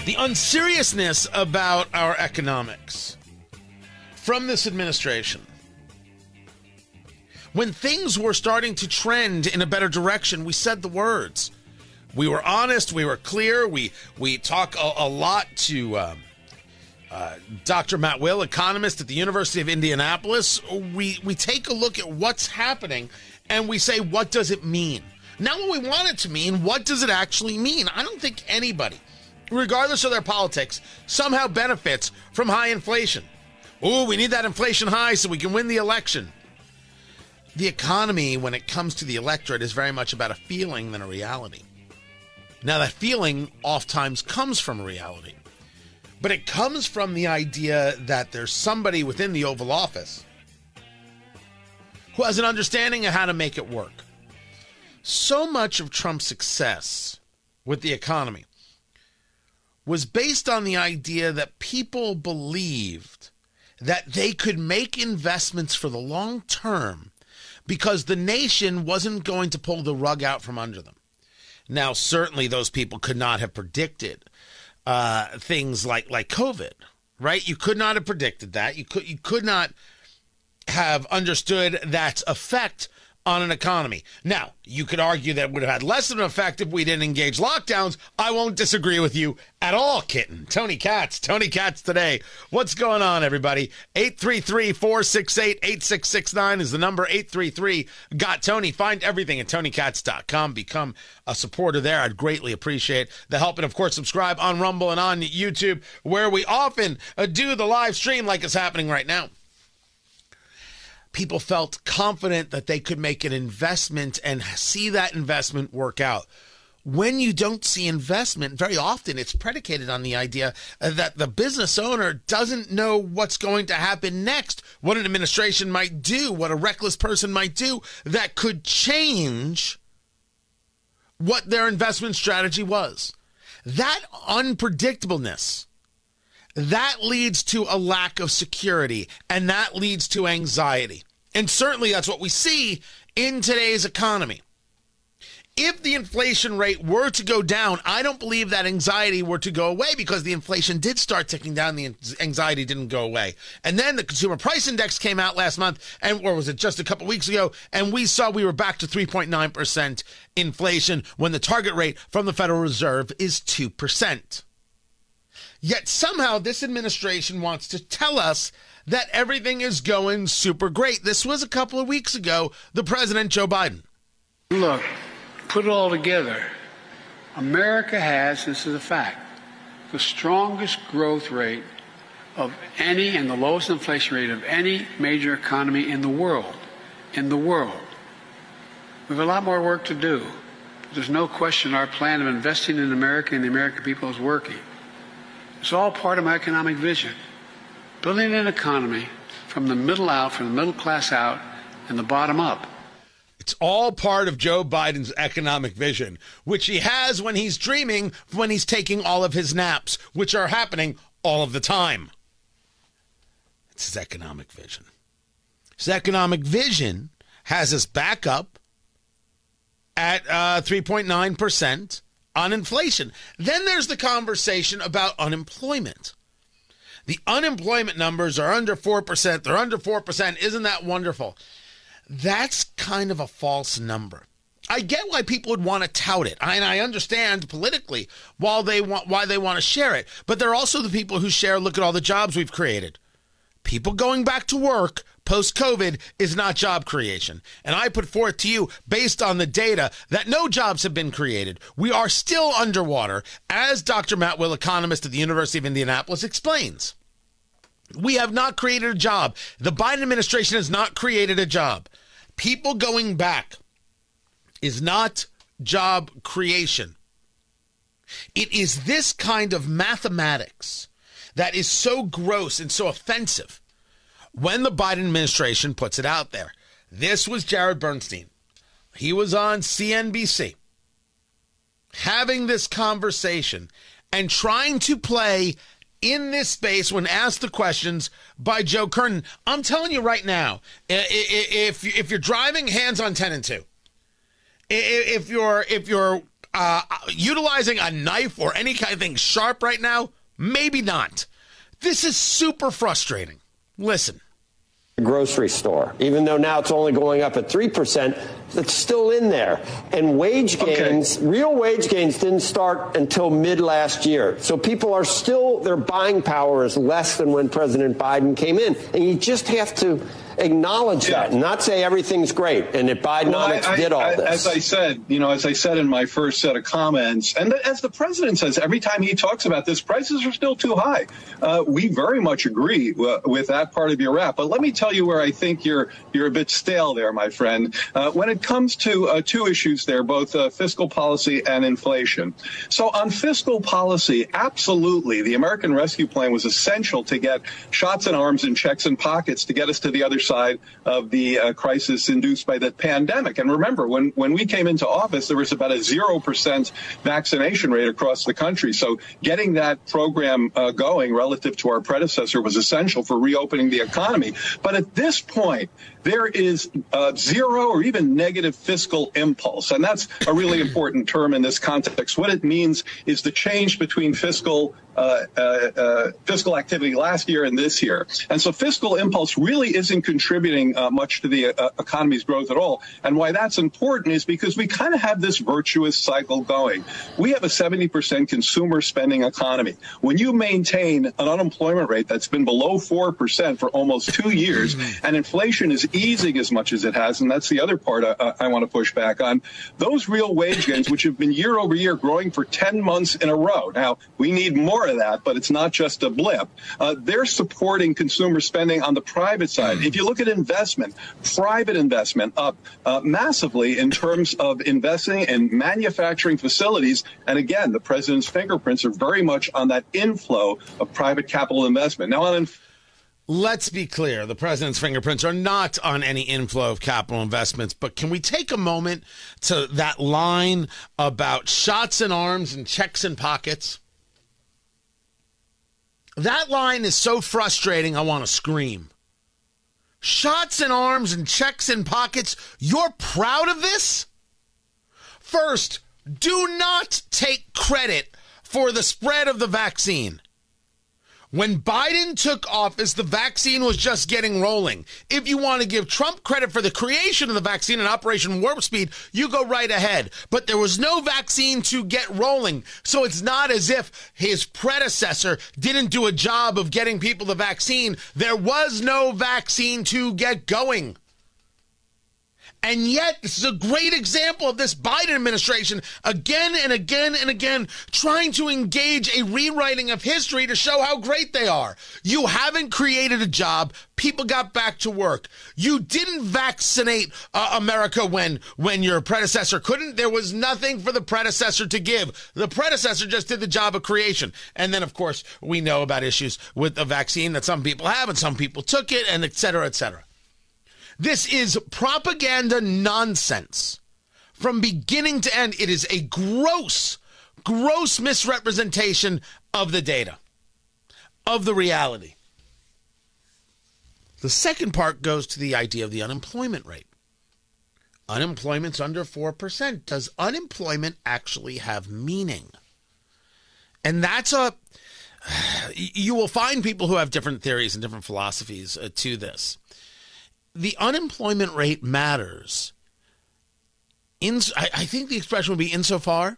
The unseriousness about our economics from this administration. When things were starting to trend in a better direction, we said the words. We were honest. We were clear. We talk a lot to Dr. Matt Will, economist at the University of Indianapolis. We take a look at what's happening and we say, what does it mean? Not what we want it to mean. What does it actually mean? I don't think anybody, regardless of their politics, somehow benefits from high inflation. Ooh, we need that inflation high so we can win the election. The economy, when it comes to the electorate, is very much about a feeling than a reality. Now, that feeling oftentimes comes from reality, but it comes from the idea that there's somebody within the Oval Office who has an understanding of how to make it work. So much of Trump's success with the economy was based on the idea that people believed that they could make investments for the long term because the nation wasn't going to pull the rug out from under them. Now, certainly those people could not have predicted things like COVID, right? You could not have predicted that. You could not have understood that effect on an economy. Now, you could argue that it would have had less of an effect if we didn't engage lockdowns. I won't disagree with you at all, kitten. Tony Katz today. What's going on, everybody? 833-468-8669 is the number. 833-GOT-TONY. Find everything at TonyKatz.com. Become a supporter there. I'd greatly appreciate the help. And, of course, subscribe on Rumble and on YouTube, where we often do the live stream like it's happening right now. People felt confident that they could make an investment and see that investment work out. When you don't see investment, very often it's predicated on the idea that the business owner doesn't know what's going to happen next, what an administration might do, what a reckless person might do that could change what their investment strategy was. That unpredictableness, that leads to a lack of security, and that leads to anxiety. And certainly that's what we see in today's economy. If the inflation rate were to go down, I don't believe that anxiety were to go away, because the inflation did start ticking down. The anxiety didn't go away. And then the Consumer Price Index came out last month, or was it just a couple weeks ago, and we saw we were back to 3.9% inflation when the target rate from the Federal Reserve is 2%. Yet somehow this administration wants to tell us that everything is going super great. This was a couple of weeks ago, the President, Joe Biden. Look, put it all together. America has, this is a fact, the strongest growth rate of any and the lowest inflation rate of any major economy in the world. In the world. We have a lot more work to do. There's no question our plan of investing in America and the American people is working. It's all part of my economic vision. Building an economy from the middle out, from the middle class out, and the bottom up. It's all part of Joe Biden's economic vision, which he has when he's dreaming, when he's taking all of his naps, which are happening all of the time. It's his economic vision. His economic vision has us back up at 3.9% on inflation. Then there's the conversation about unemployment. The unemployment numbers are under 4%. They're under 4%. Isn't that wonderful? That's kind of a false number. I get why people would want to tout it, and I understand politically why they want to share it. But they're also the people who share, look at all the jobs we've created. People going back to work post-COVID is not job creation. And I put forth to you, based on the data, that no jobs have been created. We are still underwater, as Dr. Matt Will, economist at the University of Indianapolis, explains. We have not created a job. The Biden administration has not created a job. People going back is not job creation. It is this kind of mathematics that is so gross and so offensive when the Biden administration puts it out there. This was Jared Bernstein. He was on CNBC having this conversation and trying to play in this space when asked the questions by Joe Kernan. I'm telling you right now, if you're driving, hands on 10 and 2. If you're utilizing a knife or any kind of thing sharp right now? Maybe not. This is super frustrating. Listen. Grocery store, even though now it's only going up at 3%, it's still in there. And wage gains, real wage gains didn't start until mid last year. So people are still, their buying power is less than when President Biden came in. And you just have to acknowledge that and not say everything's great and that Bidenomics did all this. As I said in my first set of comments, and as the president says, every time he talks about this, prices are still too high. We very much agree with that part of your rap. But let me tell you where I think you're a bit stale there, my friend. When it comes to two issues there, both fiscal policy and inflation. So on fiscal policy, absolutely, the American Rescue Plan was essential to get shots in arms and checks in pockets to get us to the other side of the crisis induced by the pandemic. And remember, when we came into office, there was about a 0% vaccination rate across the country. So getting that program going relative to our predecessor was essential for reopening the economy. But at this point, there is zero or even negative fiscal impulse. And that's a really important term in this context. What it means is the change between fiscal activity last year and this year. And so fiscal impulse really isn't contributing much to the economy's growth at all. And why that's important is because we kind of have this virtuous cycle going. We have a 70% consumer spending economy. When you maintain an unemployment rate that's been below 4% for almost 2 years, and inflation is easing as much as it has, and that's the other part I want to push back on, those real wage gains, which have been year over year growing for 10 months in a row. Now, we need more of that, but it's not just a blip. They're supporting consumer spending on the private side. If you look at investment, private investment up massively in terms of investing in manufacturing facilities. And again, the president's fingerprints are very much on that inflow of private capital investment. Now, let's be clear. The president's fingerprints are not on any inflow of capital investments. But can we take a moment to that line about shots in arms and checks in pockets? That line is so frustrating, I want to scream. Shots in arms and checks in pockets, you're proud of this? First, do not take credit for the spread of the vaccine. When Biden took office, the vaccine was just getting rolling. If you want to give Trump credit for the creation of the vaccine and Operation Warp Speed, you go right ahead. But there was no vaccine to get rolling. So it's not as if his predecessor didn't do a job of getting people the vaccine. There was no vaccine to get going. And yet, this is a great example of this Biden administration again and again and again trying to engage a rewriting of history to show how great they are. You haven't created a job. People got back to work. You didn't vaccinate America when your predecessor couldn't. There was nothing for the predecessor to give. The predecessor just did the job of creation. And then, of course, we know about issues with the vaccine that some people have and some people took it, and et cetera, et cetera. This is propaganda nonsense. From beginning to end, it is a gross misrepresentation of the data, of the reality. The second part goes to the idea of the unemployment rate. Unemployment's under 4%. Does unemployment actually have meaning? And that's you will find people who have different theories and different philosophies to this. The unemployment rate matters. I think the expression would be insofar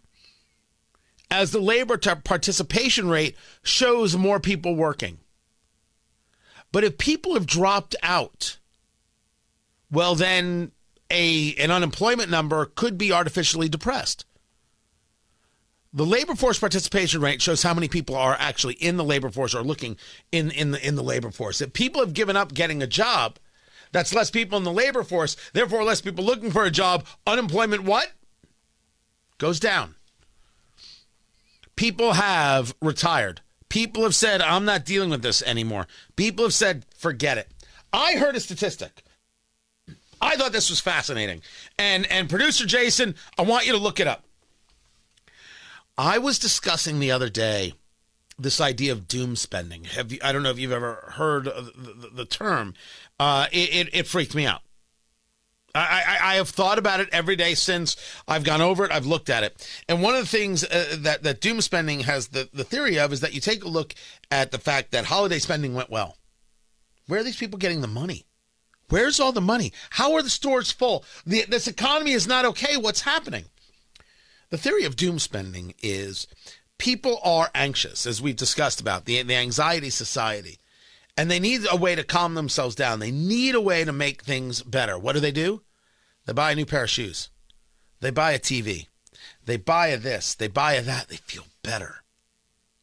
as the labor participation rate shows more people working. But if people have dropped out, well, then an unemployment number could be artificially depressed. The labor force participation rate shows how many people are actually in the labor force or looking in the labor force. If people have given up getting a job, that's less people in the labor force, therefore less people looking for a job. Unemployment what? Goes down. People have retired. People have said, I'm not dealing with this anymore. People have said, forget it. I heard a statistic. I thought this was fascinating. And producer Jason, I want you to look it up. I was discussing the other day this idea of doom spending. I don't know if you've ever heard of the term. It freaked me out. I have thought about it every day since I've gone over it. I've looked at it. And one of the things that doom spending has the theory of is that you take a look at the fact that holiday spending went well. Where are these people getting the money? Where's all the money? How are the stores full? This economy is not okay. What's happening? The theory of doom spending is people are anxious, as we've discussed about, the anxiety society. And they need a way to calm themselves down. They need a way to make things better. What do? They buy a new pair of shoes. They buy a TV. They buy a this. They buy a that. They feel better.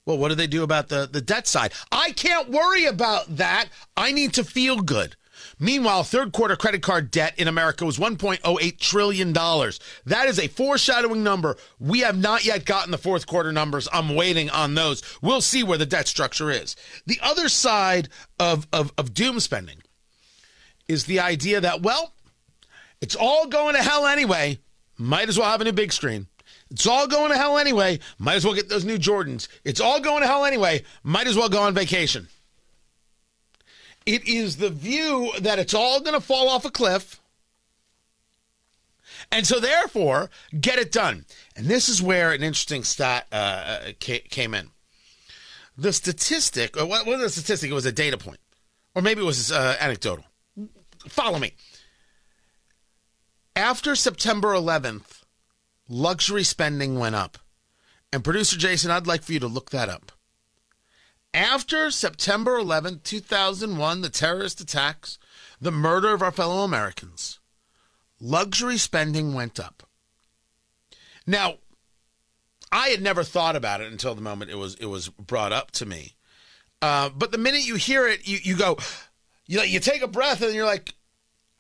Well, what do they do about the debt side? I can't worry about that. I need to feel good. Meanwhile, third quarter credit card debt in America was $1.08 trillion. That is a foreshadowing number. We have not yet gotten the fourth quarter numbers. I'm waiting on those. We'll see where the debt structure is. The other side of doom spending is the idea that, well, it's all going to hell anyway. Might as well have a new big screen. It's all going to hell anyway. Might as well get those new Jordans. It's all going to hell anyway. Might as well go on vacation. It is the view that it's all going to fall off a cliff. And so therefore, get it done. And this is where an interesting stat came in. The statistic, or what was the statistic? It was a data point. Or maybe it was anecdotal. Follow me. After September 11th, luxury spending went up. And producer Jason, I'd like for you to look that up. After September 11th, 2001, the terrorist attacks, the murder of our fellow Americans, luxury spending went up. Now, I had never thought about it until the moment it was brought up to me. But the minute you hear it, you go, you take a breath and you're like,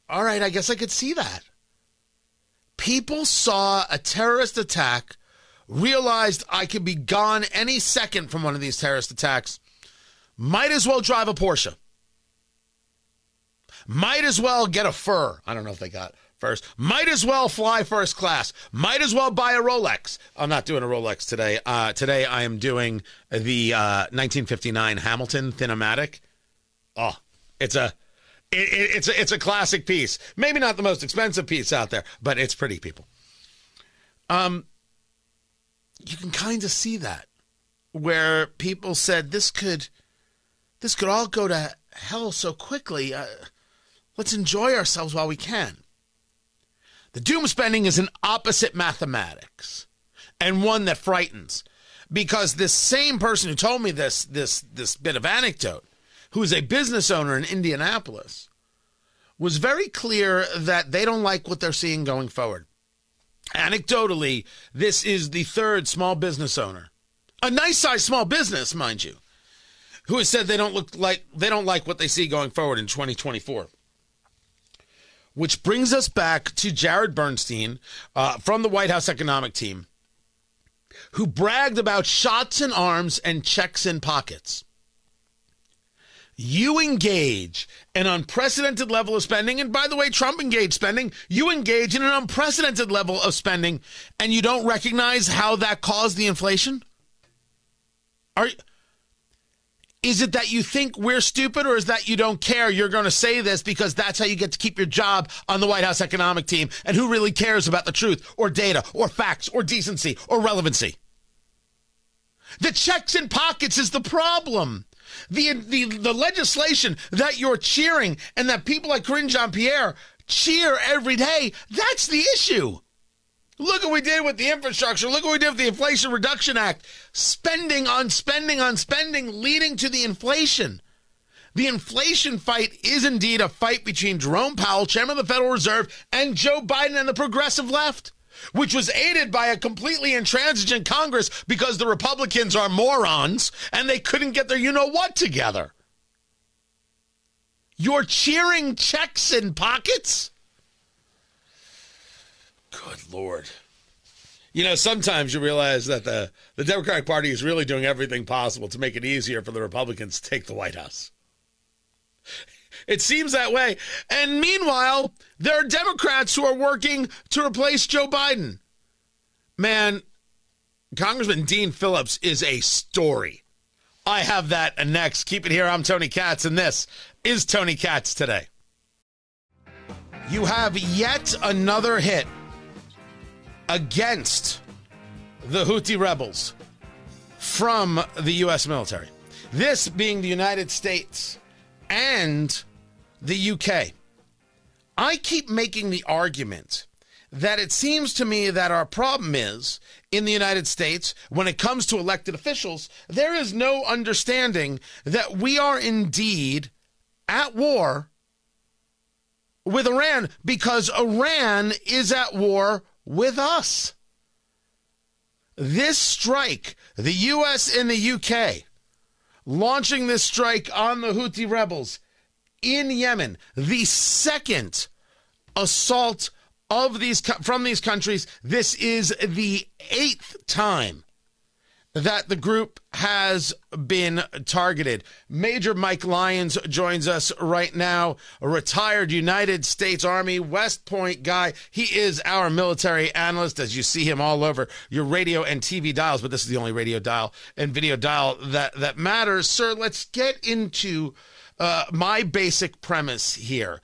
all right, I guess I could see that. People saw a terrorist attack, realized I could be gone any second from one of these terrorist attacks. Might as well drive a Porsche. Might as well get a fur. I don't know if they got furs. Might as well fly first class. Might as well buy a Rolex. I'm not doing a Rolex today. Today I am doing the 1959 Hamilton Thin-O-Matic. Oh, it's a classic piece. Maybe not the most expensive piece out there, but it's pretty, people. You can kind of see that, where people said this could all go to hell so quickly. Let's enjoy ourselves while we can. The doom spending is an opposite mathematics, and one that frightens, because this same person who told me this bit of anecdote, who is a business owner in Indianapolis, was very clear that they don't like what they're seeing going forward. Anecdotally, this is the third small business owner, a nice-sized small business, mind you, who has said they don't like what they see going forward in 2024. Which brings us back to Jared Bernstein from the White House economic team, who bragged about shots in arms and checks in pockets. You engage an unprecedented level of spending, and by the way, Trump engaged spending. You engage in an unprecedented level of spending, and you don't recognize how that caused the inflation? Is it that you think we're stupid, or is that you don't care? You're going to say this because that's how you get to keep your job on the White House economic team. And who really cares about the truth or data or facts or decency or relevancy? The checks in pockets is the problem. The legislation that you're cheering and that people like Karine Jean-Pierre cheer every day, that's the issue. Look what we did with the infrastructure. Look what we did with the Inflation Reduction Act. Spending on spending on spending, leading to the inflation. The inflation fight is indeed a fight between Jerome Powell, chairman of the Federal Reserve, and Joe Biden and the progressive left, which was aided by a completely intransigent Congress because the Republicans are morons and they couldn't get their you-know-what together. You're cheering checks in pockets? Good Lord. You know, sometimes you realize that the Democratic Party is really doing everything possible to make it easier for the Republicans to take the White House. It seems that way. And meanwhile, there are Democrats who are working to replace Joe Biden. Man, Congressman Dean Phillips is a story. I have that next. Keep it here. I'm Tony Katz, and this is Tony Katz Today. you have yet another hit against the Houthi rebels from the U.S. military. This being the United States and the UK. I keep making the argument that it seems to me that our problem is, in the United States, when it comes to elected officials, there is no understanding that we are indeed at war with Iran because Iran is at war with us. This strike, the U.S. and the UK, launching this strike on the Houthi rebels in Yemen, the second assault of from these countries. This is the 8th time that the group has been targeted. Major Mike Lyons joins us right now, a retired United States Army West Point guy. He is our military analyst, as you see him all over your radio and TV dials, but this is the only radio dial and video dial that matters. Sir, let's get into my basic premise here,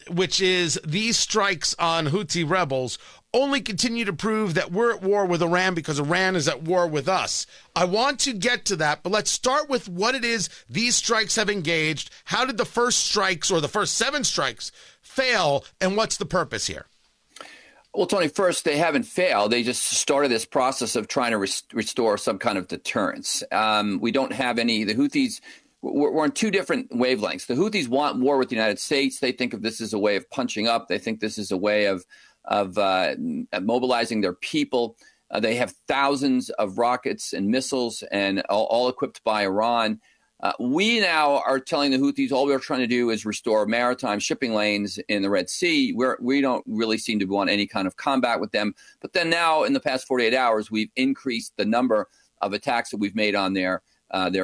which is these strikes on Houthi rebels only continue to prove that we're at war with Iran because Iran is at war with us. I want to get to that, but let's start with what it is these strikes have engaged. How did the first strikes or the first 7 strikes fail, and what's the purpose here? Well, Tony, first, they haven't failed. They just started this process of trying to restore some kind of deterrence. We don't have any. The Houthis, we're on 2 different wavelengths. The Houthis want war with the United States. They think of this as a way of punching up. They think this is a way of mobilizing their people. They have thousands of rockets and missiles, and all equipped by Iran. We now are telling the Houthis all we're trying to do is restore maritime shipping lanes in the Red Sea. We don't really seem to want any kind of combat with them. But then now, in the past 48 hours, we've increased the number of attacks that we've made on their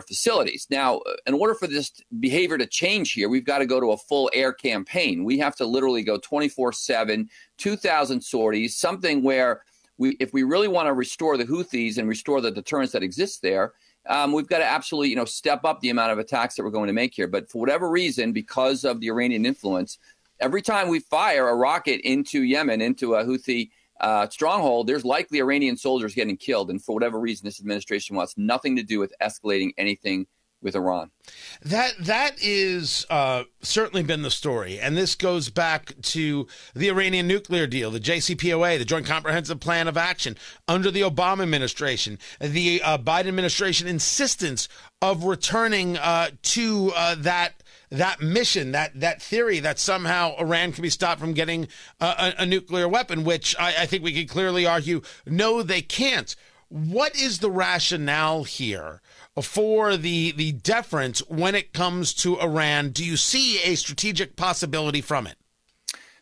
facilities. Now, in order for this behavior to change here, we've got to go to a full air campaign. We have to literally go 24/7, 2,000 sorties, something where if we really want to restore the Houthis and restore the deterrence that exists there, we've got to absolutely, step up the amount of attacks that we're going to make here. But for whatever reason, because of the Iranian influence, every time we fire a rocket into Yemen, into a Houthi stronghold, there's likely Iranian soldiers getting killed. And for whatever reason, this administration wants nothing to do with escalating anything with Iran. That is certainly been the story. And this goes back to the Iranian nuclear deal, the JCPOA, the Joint Comprehensive Plan of Action under the Obama administration, the Biden administration insistence of returning to that mission, that theory that somehow Iran can be stopped from getting a nuclear weapon, which I think we could clearly argue, no, they can't. What is the rationale here for the deference when it comes to Iran? Do you see a strategic possibility from it?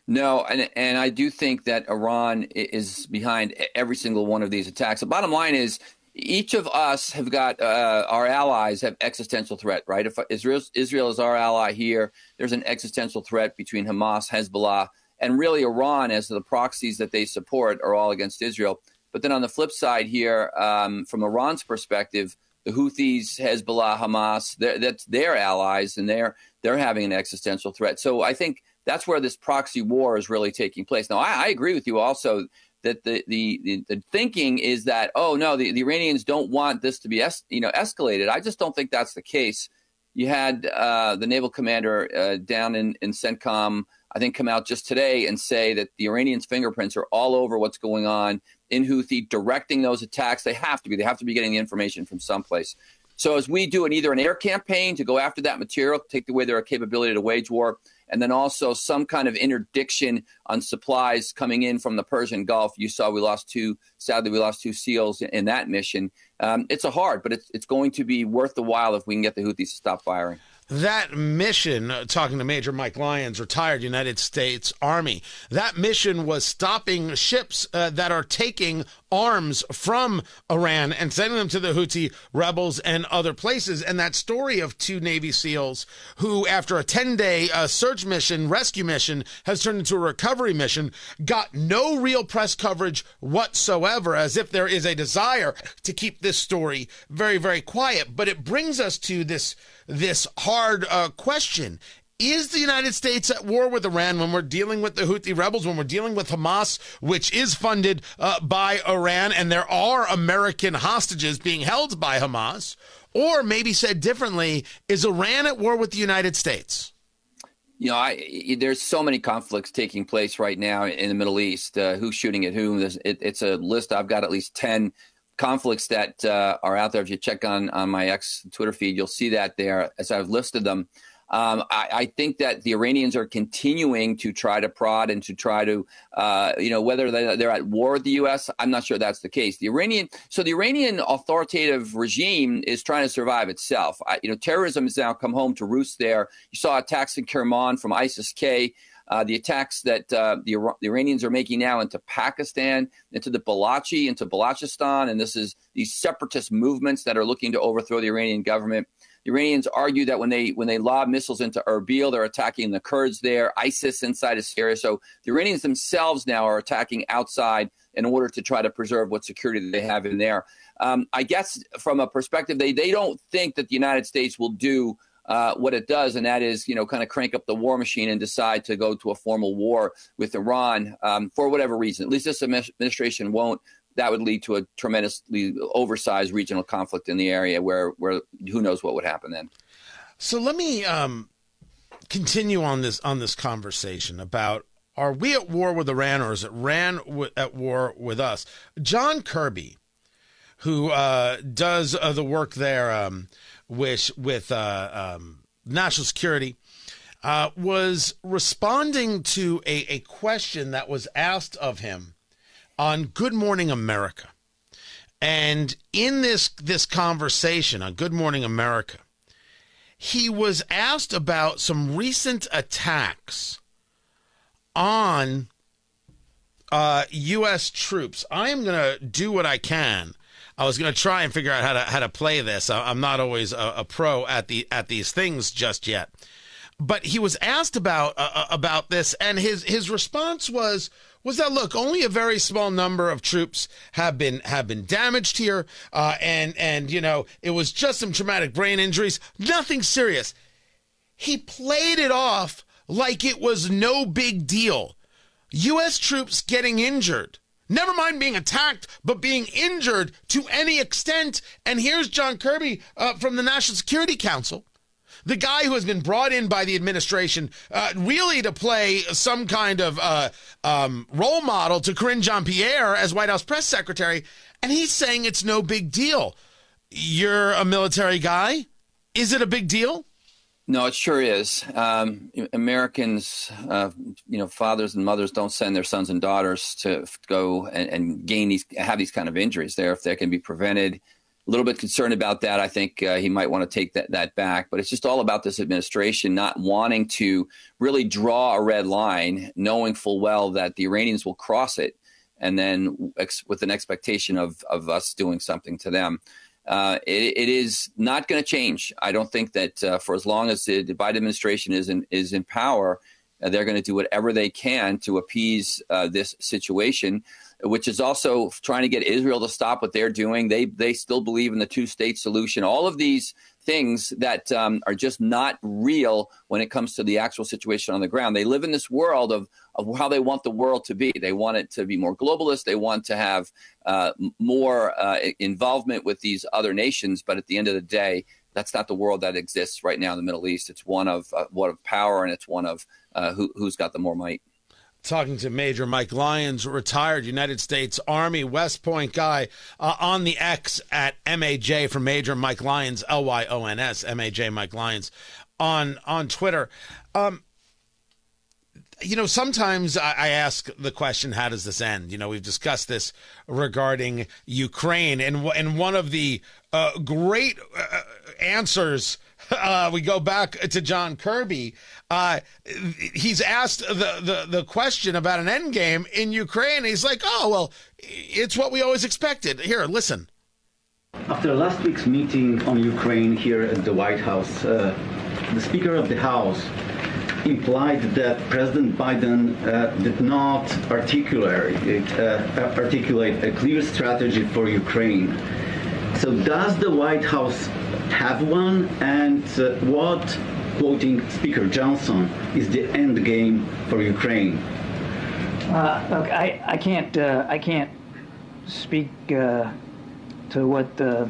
No, and I do think that Iran is behind every single one of these attacks. The bottom line is each of us have got our allies have existential threat, right? If Israel is our ally here, there's an existential threat between Hamas, Hezbollah, and really Iran as the proxies that they support are all against Israel. But then on the flip side here, from Iran's perspective, the Houthis, Hezbollah, Hamas, that's their allies, and they're having an existential threat. So I think that's where this proxy war is really taking place. Now, I agree with you also that the thinking is that, oh, no, the Iranians don't want this to be escalated. I just don't think that's the case. You had the naval commander down in CENTCOM, I think, come out just today and say that the Iranians' fingerprints are all over what's going on in Houthi, directing those attacks. They have to be getting the information from someplace. So as we do either an air campaign to go after that material, take away their capability to wage war, and then also some kind of interdiction on supplies coming in from the Persian Gulf. You saw sadly we lost 2 SEALs in that mission. It's but it's going to be worth the while if we can get the Houthis to stop firing. That mission, talking to Major Mike Lyons, retired United States Army, that mission was stopping ships that are taking arms from Iran and sending them to the Houthi rebels and other places. And that story of 2 Navy SEALs who, after a 10-day search mission, rescue mission, has turned into a recovery mission, got no real press coverage whatsoever, as if there is a desire to keep this story very, very quiet. But it brings us to this hard question. Is the United States at war with Iran when we're dealing with the Houthi rebels, when we're dealing with Hamas, which is funded by Iran, and there are American hostages being held by Hamas? Or maybe said differently, is Iran at war with the United States? You know, there's so many conflicts taking place right now in the Middle East. Who's shooting at whom? It's a list. I've got at least 10 conflicts that are out there. If you check on my X Twitter feed, you'll see that there as I've listed them. I think that the Iranians are continuing to try to prod and to try to, whether they're at war with the U.S., I'm not sure that's the case. The Iranian authoritative regime is trying to survive itself. Terrorism has now come home to roost there. You saw attacks in Kerman from ISIS-K. The attacks that the Iranians are making now into Pakistan, into the Balochi, into Balochistan, and this is these separatist movements that are looking to overthrow the Iranian government. The Iranians argue that when they lob missiles into Erbil, they're attacking the Kurds there, ISIS inside of Syria. So the Iranians themselves now are attacking outside in order to try to preserve what security they have in there. I guess from a perspective, they don't think that the United States will do what it does, and that is, kind of crank up the war machine and decide to go to a formal war with Iran for whatever reason. At least this administration won't. That would lead to a tremendously oversized regional conflict in the area where who knows what would happen then. So let me continue on this conversation about, are we at war with Iran, or is Iran at war with us? John Kirby, who does the work there with national security, was responding to a question that was asked of him on Good Morning America. And in this conversation on Good Morning America, he was asked about some recent attacks on U.S. troops. I am going to do what I can. I was going to try and figure out how to play this. I'm not always a pro at these things just yet. But he was asked about this, and his response was that, look, only a very small number of troops have been damaged here, and it was just some traumatic brain injuries, nothing serious. He played it off like it was no big deal. U.S. troops getting injured, never mind being attacked, but being injured to any extent. And here's John Kirby from the National Security Council, the guy who has been brought in by the administration really to play some kind of role model to Karine Jean-Pierre as White House press secretary, and he's saying it's no big deal. You're a military guy. Is it a big deal? No, it sure is. Americans, fathers and mothers don't send their sons and daughters to go and have these kind of injuries there if they can be prevented. A little bit concerned about that. I think he might want to take that back. But it's just all about this administration not wanting to really draw a red line, knowing full well that the Iranians will cross it, and then with an expectation of us doing something to them. It is not going to change. I don't think that for as long as the Biden administration is in power, they're going to do whatever they can to appease this situation, which is also trying to get Israel to stop what they're doing. They still believe in the two-state solution. All of these things that are just not real when it comes to the actual situation on the ground. They live in this world of how they want the world to be. They want it to be more globalist. They want to have more involvement with these other nations. But at the end of the day, that's not the world that exists right now in the Middle East. It's one of power, and it's one of who's got the more might. Talking to Major Mike Lyons, retired United States Army West Point guy, on the X at MAJ for Major Mike Lyons, Lyons, MAJ Mike Lyons on Twitter. Sometimes I ask the question, how does this end? We've discussed this regarding Ukraine, and one of the great answers, we go back to John Kirby. He's asked the question about an end game in Ukraine. He's like, oh, well, it's what we always expected. Here, listen. After last week's meeting on Ukraine here at the White House, the Speaker of the House implied that President Biden did not articulate a clear strategy for Ukraine. So does the White House have one, and what quoting Speaker Johnson, is the end game for Ukraine? Look, I can't speak to what the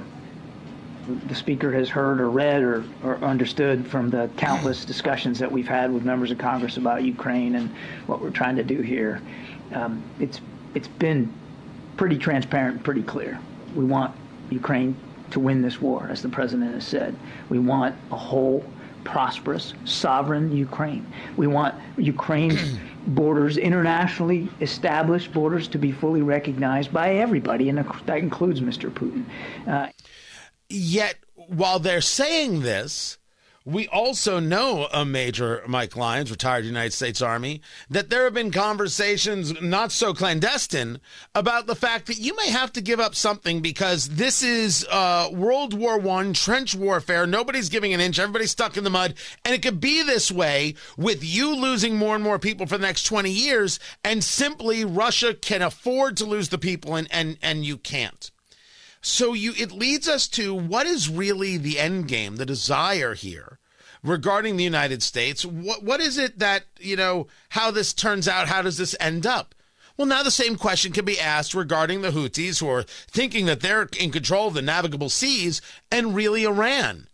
speaker has heard or read or understood from the countless discussions that we've had with members of Congress about Ukraine and what we're trying to do here. It's been pretty transparent and pretty clear. We want Ukraine to win this war, as the president has said. We want a whole, prosperous, sovereign Ukraine. We want Ukraine's borders, internationally established borders, to be fully recognized by everybody, and that includes Mr. Putin. Yet, while they're saying this, we also know, Major Mike Lyons, retired United States Army, that there have been conversations, not so clandestine, about the fact that you may have to give up something because this is World War I, trench warfare. Nobody's giving an inch. Everybody's stuck in the mud. And it could be this way with you losing more and more people for the next 20 years, and simply Russia can afford to lose the people and you can't. So it leads us to what is really the end game, the desire here regarding the United States. What is it that, how this turns out, how does this end up? Well, now the same question can be asked regarding the Houthis, who are thinking that they're in control of the navigable seas, and really Iran.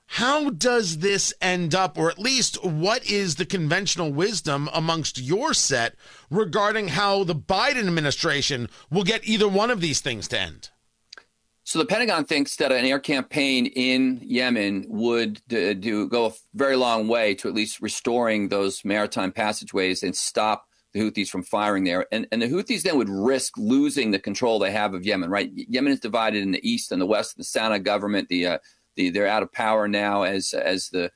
How does this end up, or at least what is the conventional wisdom amongst your set regarding how the Biden administration will get either one of these things to end? So the Pentagon thinks that an air campaign in Yemen would go a very long way to at least restoring those maritime passageways and stop the Houthis from firing there. And the Houthis then would risk losing the control they have of Yemen, right? Yemen is divided in the east and the west. The Sana government, they're out of power now as the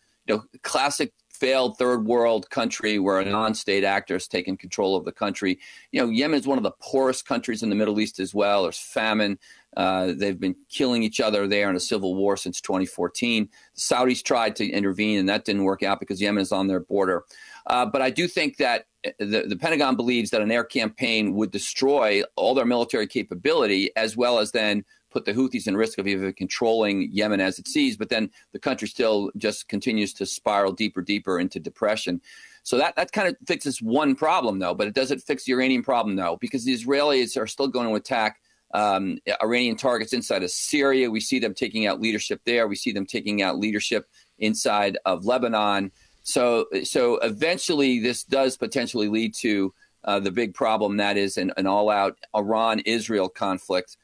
classic failed third world country where a non-state actor has taken control of the country. Yemen is one of the poorest countries in the Middle East as well. There's famine. They've been killing each other there in a civil war since 2014. The Saudis tried to intervene, and that didn't work out because Yemen is on their border. But I do think that the Pentagon believes that an air campaign would destroy all their military capability, as well as then put the Houthis in risk of even controlling Yemen as it sees. But then the country still just continues to spiral deeper into depression. So that kind of fixes one problem, though, but it doesn't fix the Iranian problem, though, because the Israelis are still going to attack Iranian targets inside of Syria. We see them taking out leadership there. We see them taking out leadership inside of Lebanon. So eventually this does potentially lead to the big problem, that is an all-out Iran-Israel conflict,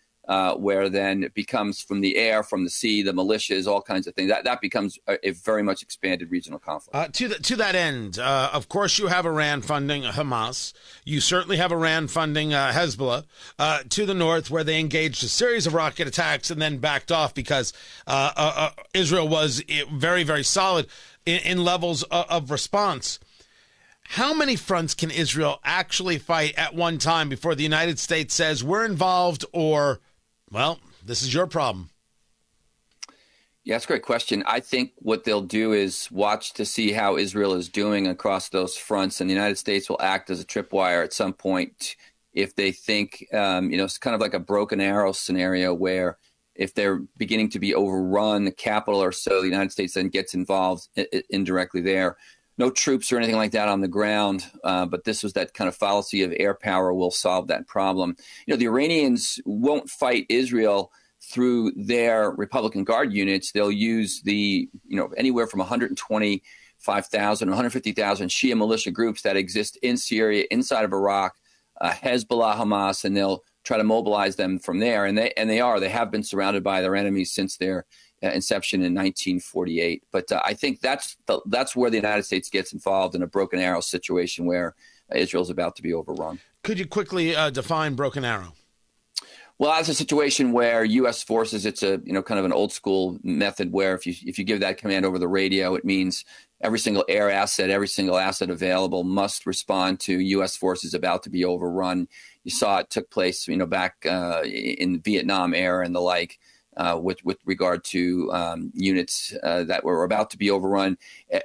where then it becomes from the air, from the sea, the militias, all kinds of things. That becomes a very much expanded regional conflict. To that end, of course, you have Iran funding Hamas. You certainly have Iran funding Hezbollah to the north, where they engaged a series of rocket attacks and then backed off because Israel was very, very solid in levels of response. How many fronts can Israel actually fight at one time before the United States says we're involved, or, well, this is your problem? Yeah, that's a great question. I think what they'll do is watch to see how Israel is doing across those fronts, and the United States will act as a tripwire at some point if they think, it's kind of like a broken arrow scenario where if they're beginning to be overrun, the capital or so, the United States then gets involved indirectly there. No troops or anything like that on the ground, but this was that kind of fallacy of air power will solve that problem. The Iranians won't fight Israel through their Republican Guard units. They'll use anywhere from 125,000, 150,000 Shia militia groups that exist in Syria, inside of Iraq, Hezbollah, Hamas, and they'll try to mobilize them from there. And they have been surrounded by their enemies since their inception in 1948. But I think that's where the United States gets involved in a broken arrow situation where Israel's about to be overrun. Could you quickly define broken arrow? Well, that's a situation where U.S. forces, it's a kind of an old school method where if you give that command over the radio, it means every single air asset, every single asset available must respond to U.S. forces about to be overrun. You saw it took place, back in Vietnam era and the like, with regard to units that were about to be overrun.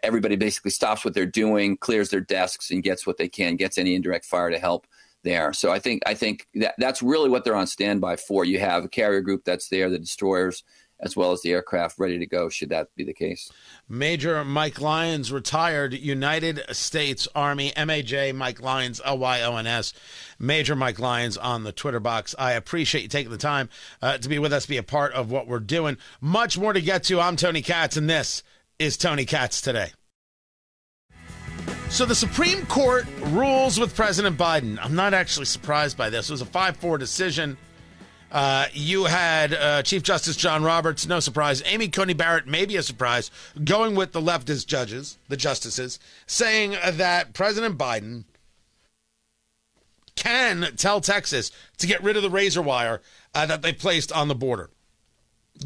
Everybody basically stops what they're doing, clears their desks, and gets what they can, gets any indirect fire to help there. So I think that's really what they're on standby for. You have a carrier group that's there, the destroyers, as well as the aircraft ready to go should that be the case. Major Mike Lyons, retired United States Army, MAJ Mike Lyons, Lyons. Major Mike Lyons on the Twitter box. I appreciate you taking the time to be with us, be a part of what we're doing. Much more to get to. I'm Tony Katz, and this is Tony Katz Today. So the Supreme Court rules with President Biden. I'm not actually surprised by this. It was a 5-4 decision. You had Chief Justice John Roberts, no surprise. Amy Coney Barrett, maybe a surprise, going with the leftist judges, the justices, saying that President Biden can tell Texas to get rid of the razor wire that they placed on the border.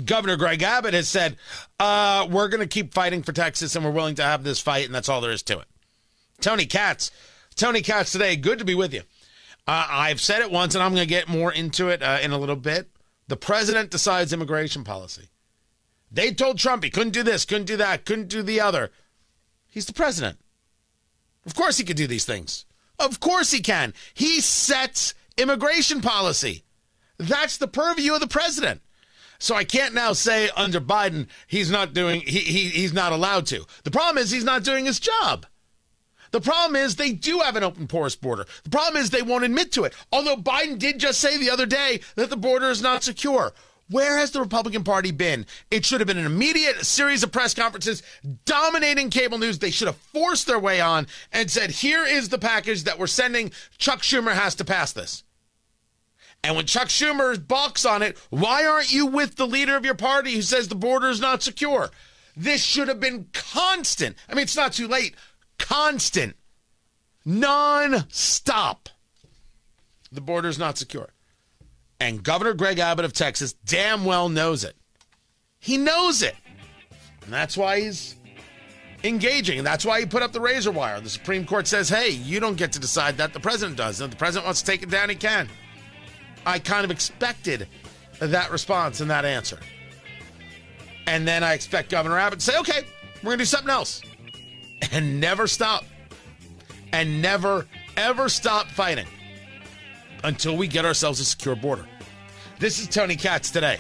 Governor Greg Abbott has said, we're going to keep fighting for Texas, and we're willing to have this fight, and that's all there is to it. Tony Katz Today, good to be with you. I've said it once, and I'm going to get more into it in a little bit. The president decides immigration policy. They told Trump he couldn't do this, couldn't do that, couldn't do the other. He's the president. Of course he could do these things. Of course he can. He sets immigration policy. That's the purview of the president. So I can't now say under Biden he's not doing, he's not allowed to. The problem is he's not doing his job. The problem is they do have an open, porous border. The problem is they won't admit to it. Although Biden did just say the other day that the border is not secure. Where has the Republican Party been? It should have been an immediate series of press conferences dominating cable news. They should have forced their way on and said, here is the package that we're sending. Chuck Schumer has to pass this. And when Chuck Schumer balks on it, why aren't you with the leader of your party who says the border is not secure? This should have been constant. I mean, it's not too late. Constant, non-stop. The border's not secure. And Governor Greg Abbott of Texas damn well knows it. He knows it. And that's why he's engaging. And that's why he put up the razor wire. The Supreme Court says, hey, you don't get to decide that. The president does. And if the president wants to take it down, he can. I kind of expected that response and that answer. And then I expect Governor Abbott to say, okay, we're going to do something else. And never stop. And never, ever stop fighting until we get ourselves a secure border. This is Tony Katz Today.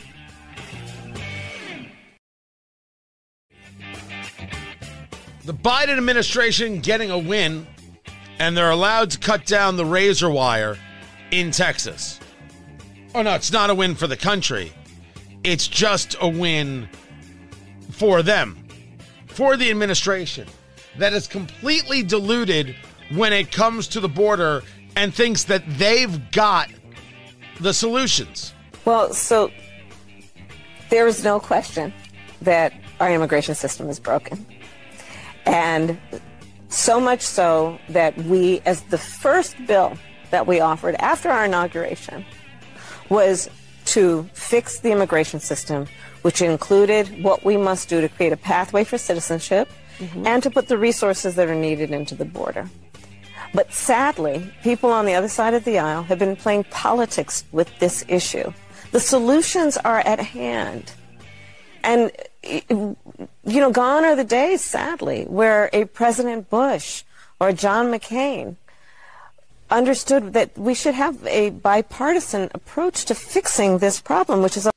The Biden administration getting a win, and they're allowed to cut down the razor wire in Texas. Oh, no, it's not a win for the country. It's just a win for them, for the administration. That is completely deluded when it comes to the border and thinks that they've got the solutions. Well, so there is no question that our immigration system is broken. And so much so that we, as the first bill that we offered after our inauguration, was to fix the immigration system, which included what we must do to create a pathway for citizenship, and to put the resources that are needed into the border. But sadly, people on the other side of the aisle have been playing politics with this issue. The solutions are at hand. And, gone are the days, sadly, where a President Bush or John McCain understood that we should have a bipartisan approach to fixing this problem, which is a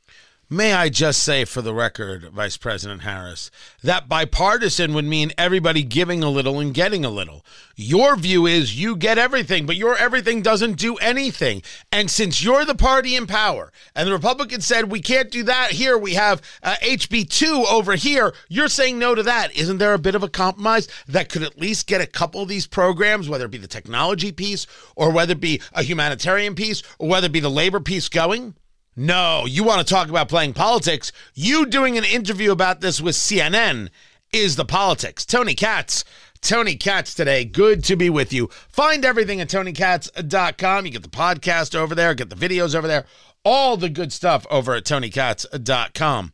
May I just say for the record, Vice President Harris, that bipartisan would mean everybody giving a little and getting a little. Your view is you get everything, but your everything doesn't do anything. And since you're the party in power and the Republicans said we can't do that here, we have HB2 over here, you're saying no to that. Isn't there a bit of a compromise that could at least get a couple of these programs, whether it be the technology piece or whether it be a humanitarian piece or whether it be the labor piece going? No, you want to talk about playing politics? You doing an interview about this with CNN is the politics. Tony Katz Today. Good to be with you. Find everything at TonyKatz.com. You get the podcast over there, get the videos over there, all the good stuff over at TonyKatz.com.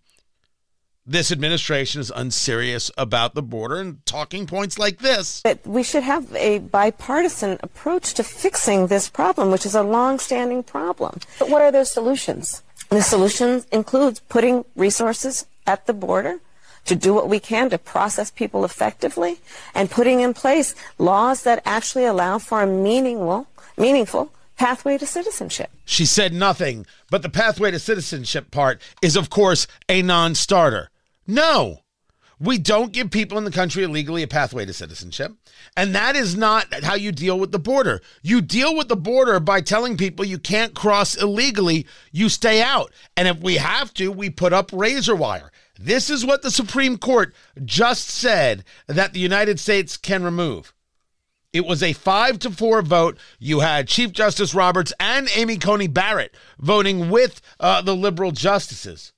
This administration is unserious about the border and talking points like this. That we should have a bipartisan approach to fixing this problem, which is a long-standing problem. But what are those solutions? The solution includes putting resources at the border to do what we can to process people effectively and putting in place laws that actually allow for a meaningful pathway to citizenship. She said nothing, but the pathway to citizenship part is, of course, a non-starter. No, we don't give people in the country illegally a pathway to citizenship. And that is not how you deal with the border. You deal with the border by telling people you can't cross illegally, you stay out. And if we have to, we put up razor wire. This is what the Supreme Court just said that the United States can remove. It was a 5-4 vote. You had Chief Justice Roberts and Amy Coney Barrett voting with the liberal justices,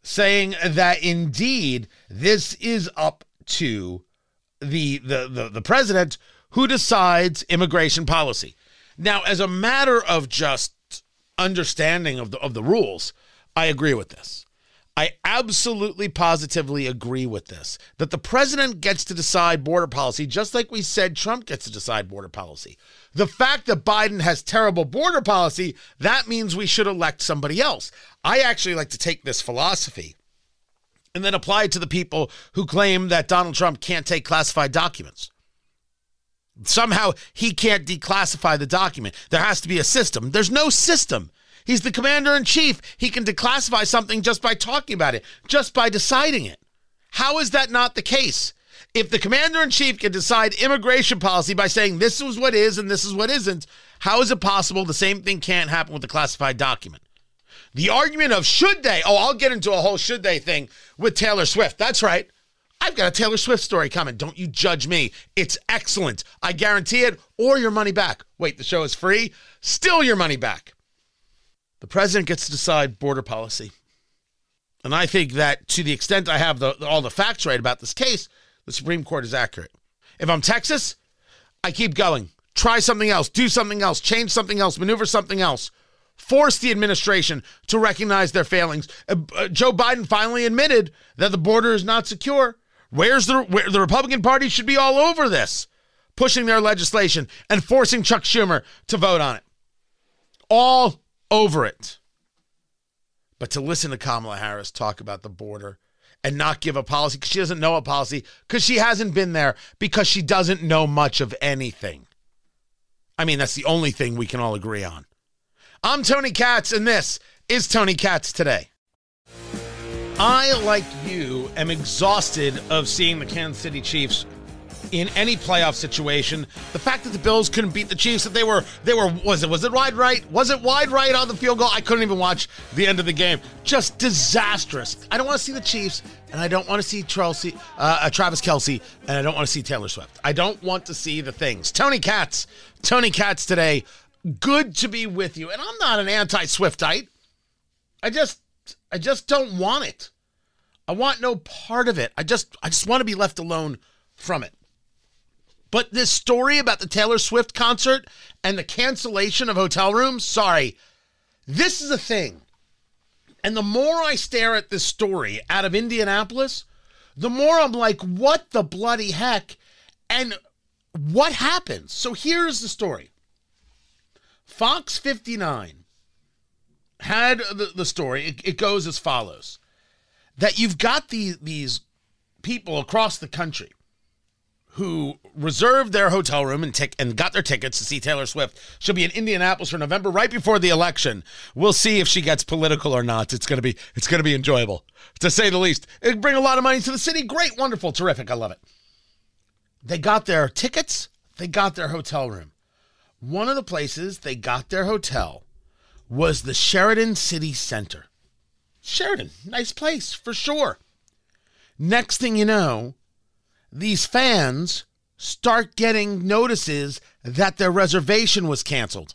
saying that indeed this is up to the president, who decides immigration policy. Now, as a matter of just understanding of the rules, I agree with this. I absolutely positively agree with this, that the president gets to decide border policy, just like we said Trump gets to decide border policy. The fact that Biden has terrible border policy, that means we should elect somebody else. I actually like to take this philosophy and then apply it to the people who claim that Donald Trump can't take classified documents. Somehow he can't declassify the document. There has to be a system. There's no system. He's the commander-in-chief. He can declassify something just by talking about it, just by deciding it. How is that not the case? If the commander-in-chief can decide immigration policy by saying this is what is and this is what isn't, how is it possible the same thing can't happen with the classified document? The argument of should they, I'll get into a whole should they thing with Taylor Swift. That's right. I've got a Taylor Swift story coming. Don't you judge me. It's excellent. I guarantee it, or your money back. Wait, the show is free? Still your money back. The president gets to decide border policy. And I think that to the extent I have all the facts right about this case, the Supreme Court is accurate. If I'm Texas, I keep going. Try something else. Do something else. Change something else. Maneuver something else. Force the administration to recognize their failings. Joe Biden finally admitted that the border is not secure. Where the Republican Party should be all over this, pushing their legislation and forcing Chuck Schumer to vote on it. All over it. But to listen to Kamala Harris talk about the border and not give a policy because she doesn't know a policy, because she hasn't been there, because she doesn't know much of anything. I mean, that's the only thing we can all agree on. I'm Tony Katz, and this is Tony Katz Today. I, like you, am exhausted of seeing the Kansas City Chiefs in any playoff situation. The fact that the Bills couldn't beat the Chiefs, that they were was it wide right? Was it wide right on the field goal? I couldn't even watch the end of the game. Just disastrous. I don't want to see the Chiefs, and I don't want to see Travis Kelce, and I don't want to see Taylor Swift. I don't want to see the things. Tony Katz Today. Good to be with you. And I'm not an anti-Swiftite. I just don't want it. I want no part of it. I just want to be left alone from it. But this story about the Taylor Swift concert and the cancellation of hotel rooms, sorry, this is a thing. And the more I stare at this story out of Indianapolis, the more I'm like, what the bloody heck? And what happens? So here's the story. Fox 59 had the story. It goes as follows. That you've got these people across the country who reserved their hotel room and got their tickets to see Taylor Swift. She'll be in Indianapolis for November, right before the election. We'll see if she gets political or not. It's gonna be enjoyable, to say the least. It'll bring a lot of money to the city. Great, wonderful, terrific. I love it. They got their tickets. They got their hotel room. One of the places they got their hotel was the Sheraton City Center. Sheraton, nice place for sure. Next thing you know, these fans start getting notices that their reservation was canceled.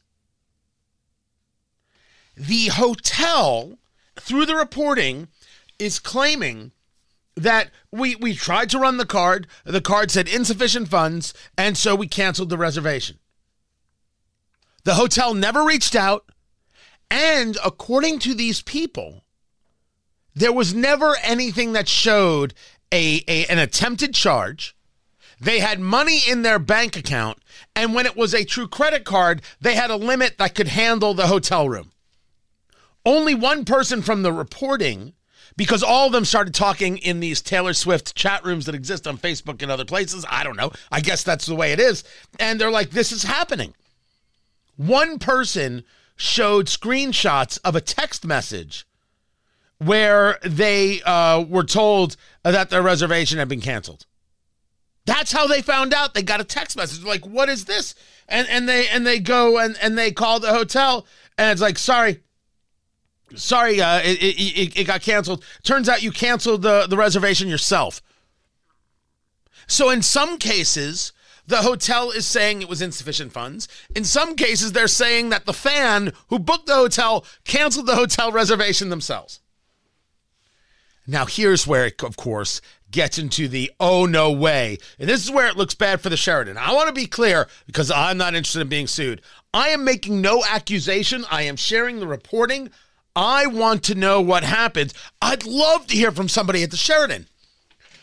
The hotel, through the reporting, is claiming that we tried to run the card said insufficient funds, and so we canceled the reservation. The hotel never reached out, and according to these people, there was never anything that showed an attempted charge. They had money in their bank account, and when it was a true credit card, they had a limit that could handle the hotel room. Only one person from the reporting, because all of them started talking in these Taylor Swift chat rooms that exist on Facebook and other places. I don't know. I guess that's the way it is. And they're like, this is happening. One person showed screenshots of a text message where they were told that their reservation had been canceled. That's how they found out. They got a text message like, what is this? And they go and they call the hotel, and it's like, sorry, it got canceled. Turns out you canceled the reservation yourself. So in some cases, the hotel is saying it was insufficient funds. In some cases, they're saying that the fan who booked the hotel canceled the hotel reservation themselves. Now, here's where it, of course, gets into the oh, no way. And this is where it looks bad for the Sheraton. I want to be clear because I'm not interested in being sued. I am making no accusation. I am sharing the reporting. I want to know what happened. I'd love to hear from somebody at the Sheraton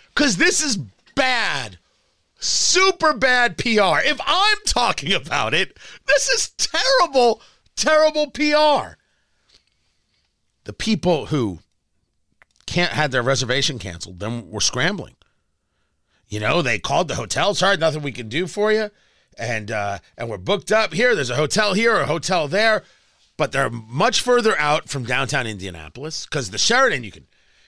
because this is bad, super bad PR. If I'm talking about it, this is terrible, terrible PR. The people who had their reservation canceled, then were scrambling. You know, they called the hotel. Sorry, nothing we can do for you. And we're booked up here. There's a hotel here, a hotel there. But they're much further out from downtown Indianapolis because the Sheraton,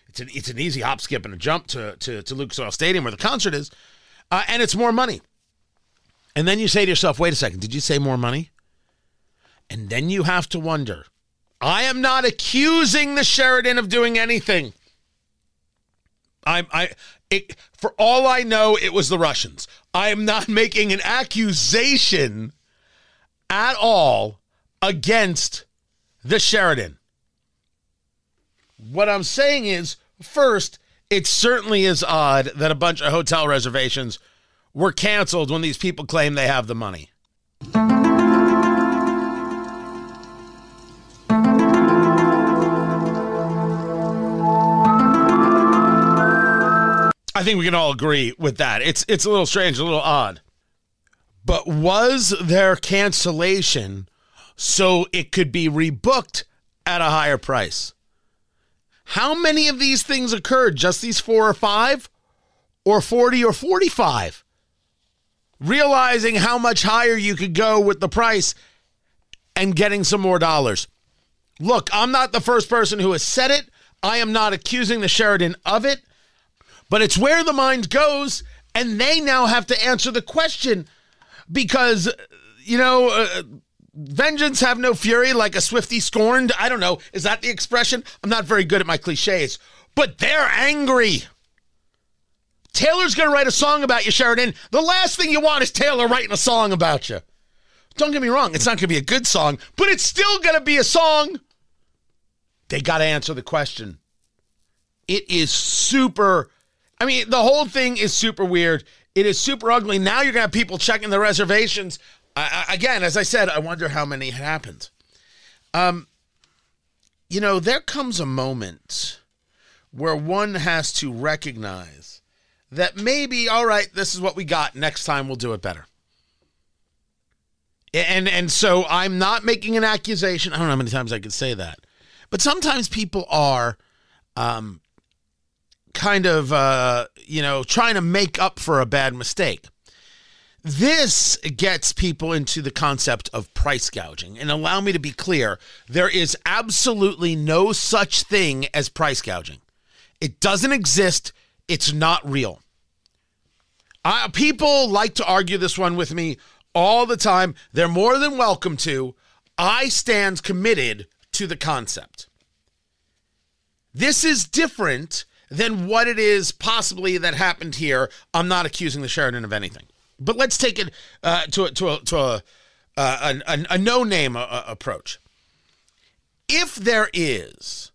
it's an easy hop, skip, and a jump to Lucas Oil Stadium where the concert is. And it's more money. And then you say to yourself, wait a second, did you say more money? And then you have to wonder. I am not accusing the Sheraton of doing anything. For all I know, it was the Russians. I am not making an accusation at all against the Sheraton. What I'm saying is, first, it certainly is odd that a bunch of hotel reservations were canceled when these people claim they have the money. I think we can all agree with that. It's a little strange, a little odd. But was there cancellation so it could be rebooked at a higher price? How many of these things occurred? Just these 4 or 5? Or 40 or 45? Realizing how much higher you could go with the price and getting some more dollars. Look, I'm not the first person who has said it. I am not accusing the Sheraton of it. But it's where the mind goes, and they now have to answer the question because, vengeance have no fury like a Swiftie scorned. I don't know. Is that the expression? I'm not very good at my cliches, but they're angry. Taylor's going to write a song about you, Sheraton. The last thing you want is Taylor writing a song about you. Don't get me wrong. It's not going to be a good song, but it's still going to be a song. They got to answer the question. It is super... the whole thing is super weird. It is super ugly. Now you're going to have people checking the reservations. Again, as I said, I wonder how many had happened. There comes a moment where one has to recognize that maybe, all right, this is what we got. Next time we'll do it better. And so I'm not making an accusation. I don't know how many times I could say that. But sometimes people are... trying to make up for a bad mistake. This gets people into the concept of price gouging. And allow me to be clear, there is absolutely no such thing as price gouging. It doesn't exist. It's not real. People like to argue this one with me all the time. They're more than welcome to. I stand committed to the concept. This is different than what it is possibly that happened here. I'm not accusing the Sheraton of anything. But let's take it to a no-name approach. If there is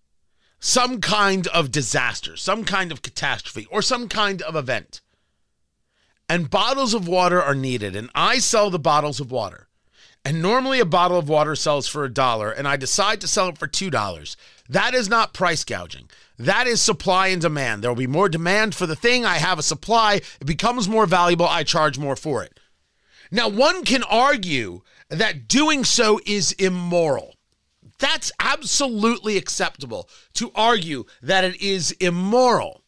some kind of disaster, some kind of catastrophe, or some kind of event, and bottles of water are needed, and I sell the bottles of water, and normally a bottle of water sells for $1, and I decide to sell it for $2, that is not price gouging. That is supply and demand. There will be more demand for the thing. I have a supply. It becomes more valuable. I charge more for it. Now, one can argue that doing so is immoral. That's absolutely acceptable to argue that it is immoral.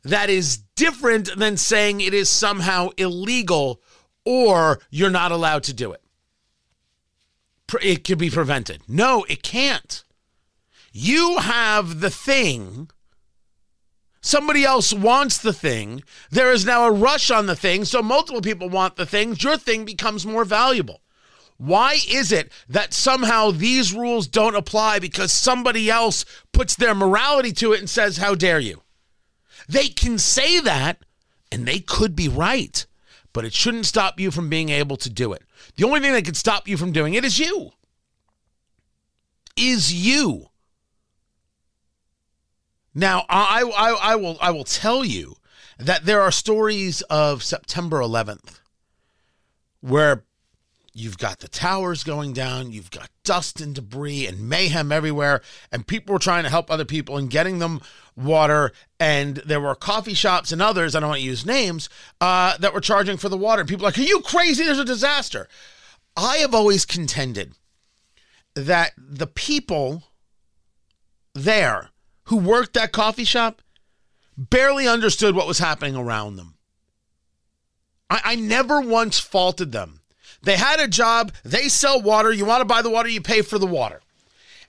That is different than saying it is somehow illegal or you're not allowed to do it. it could be prevented. No, it can't. You have the thing. Somebody else wants the thing. There is now a rush on the thing, so multiple people want the things. Your thing becomes more valuable. Why is it that somehow these rules don't apply because somebody else puts their morality to it and says, how dare you? They can say that, and they could be right, but it shouldn't stop you from being able to do it. The only thing that could stop you from doing it is you. Is you. Now, I will tell you that there are stories of September 11th where you've got the towers going down, you've got dust and debris and mayhem everywhere, and people were trying to help other people and getting them water, and there were coffee shops and others, I don't want to use names, that were charging for the water. People are like, are you crazy? There's a disaster. I have always contended that the people there who worked that coffee shop barely understood what was happening around them. I never once faulted them. They had a job. They sell water. You want to buy the water, you pay for the water.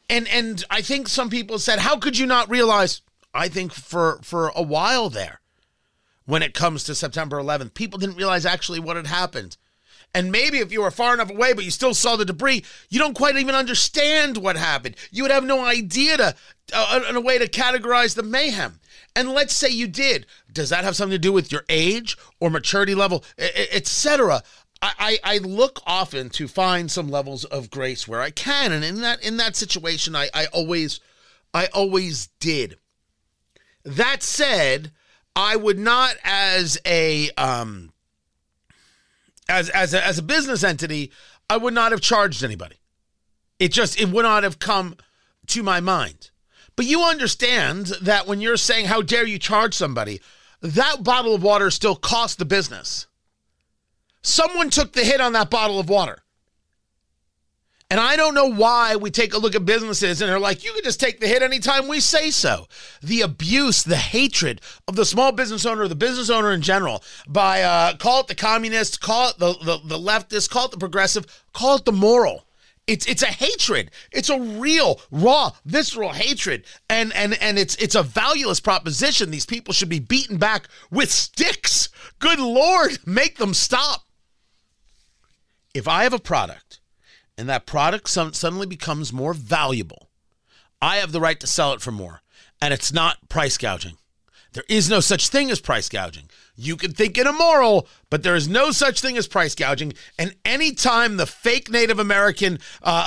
And I think some people said, how could you not realize? I think for a while there, when it comes to September 11th, people didn't realize actually what had happened. And maybe if you were far enough away, but you still saw the debris, you don't quite even understand what happened. You would have no idea a way to categorize the mayhem. And let's say you did. Does that have something to do with your age or maturity level, etc.? I look often to find some levels of grace where I can, and in that situation, I always did. That said, I would not, as a business entity, I would not have charged anybody. It would not have come to my mind. But you understand that when you're saying, how dare you charge somebody, that bottle of water still cost the business. Someone took the hit on that bottle of water. And I don't know why we take a look at businesses and are like, you can just take the hit anytime we say so. The abuse, the hatred of the small business owner, the business owner in general, by call it the communist, call it the leftist, call it the progressive, call it the moral. It's a hatred. It's a real, raw, visceral hatred. And it's a valueless proposition. These people should be beaten back with sticks. Good Lord, make them stop. If I have a product and that product suddenly becomes more valuable, I have the right to sell it for more. And it's not price gouging. There is no such thing as price gouging. You can think it immoral, but there is no such thing as price gouging. And anytime the fake Native American,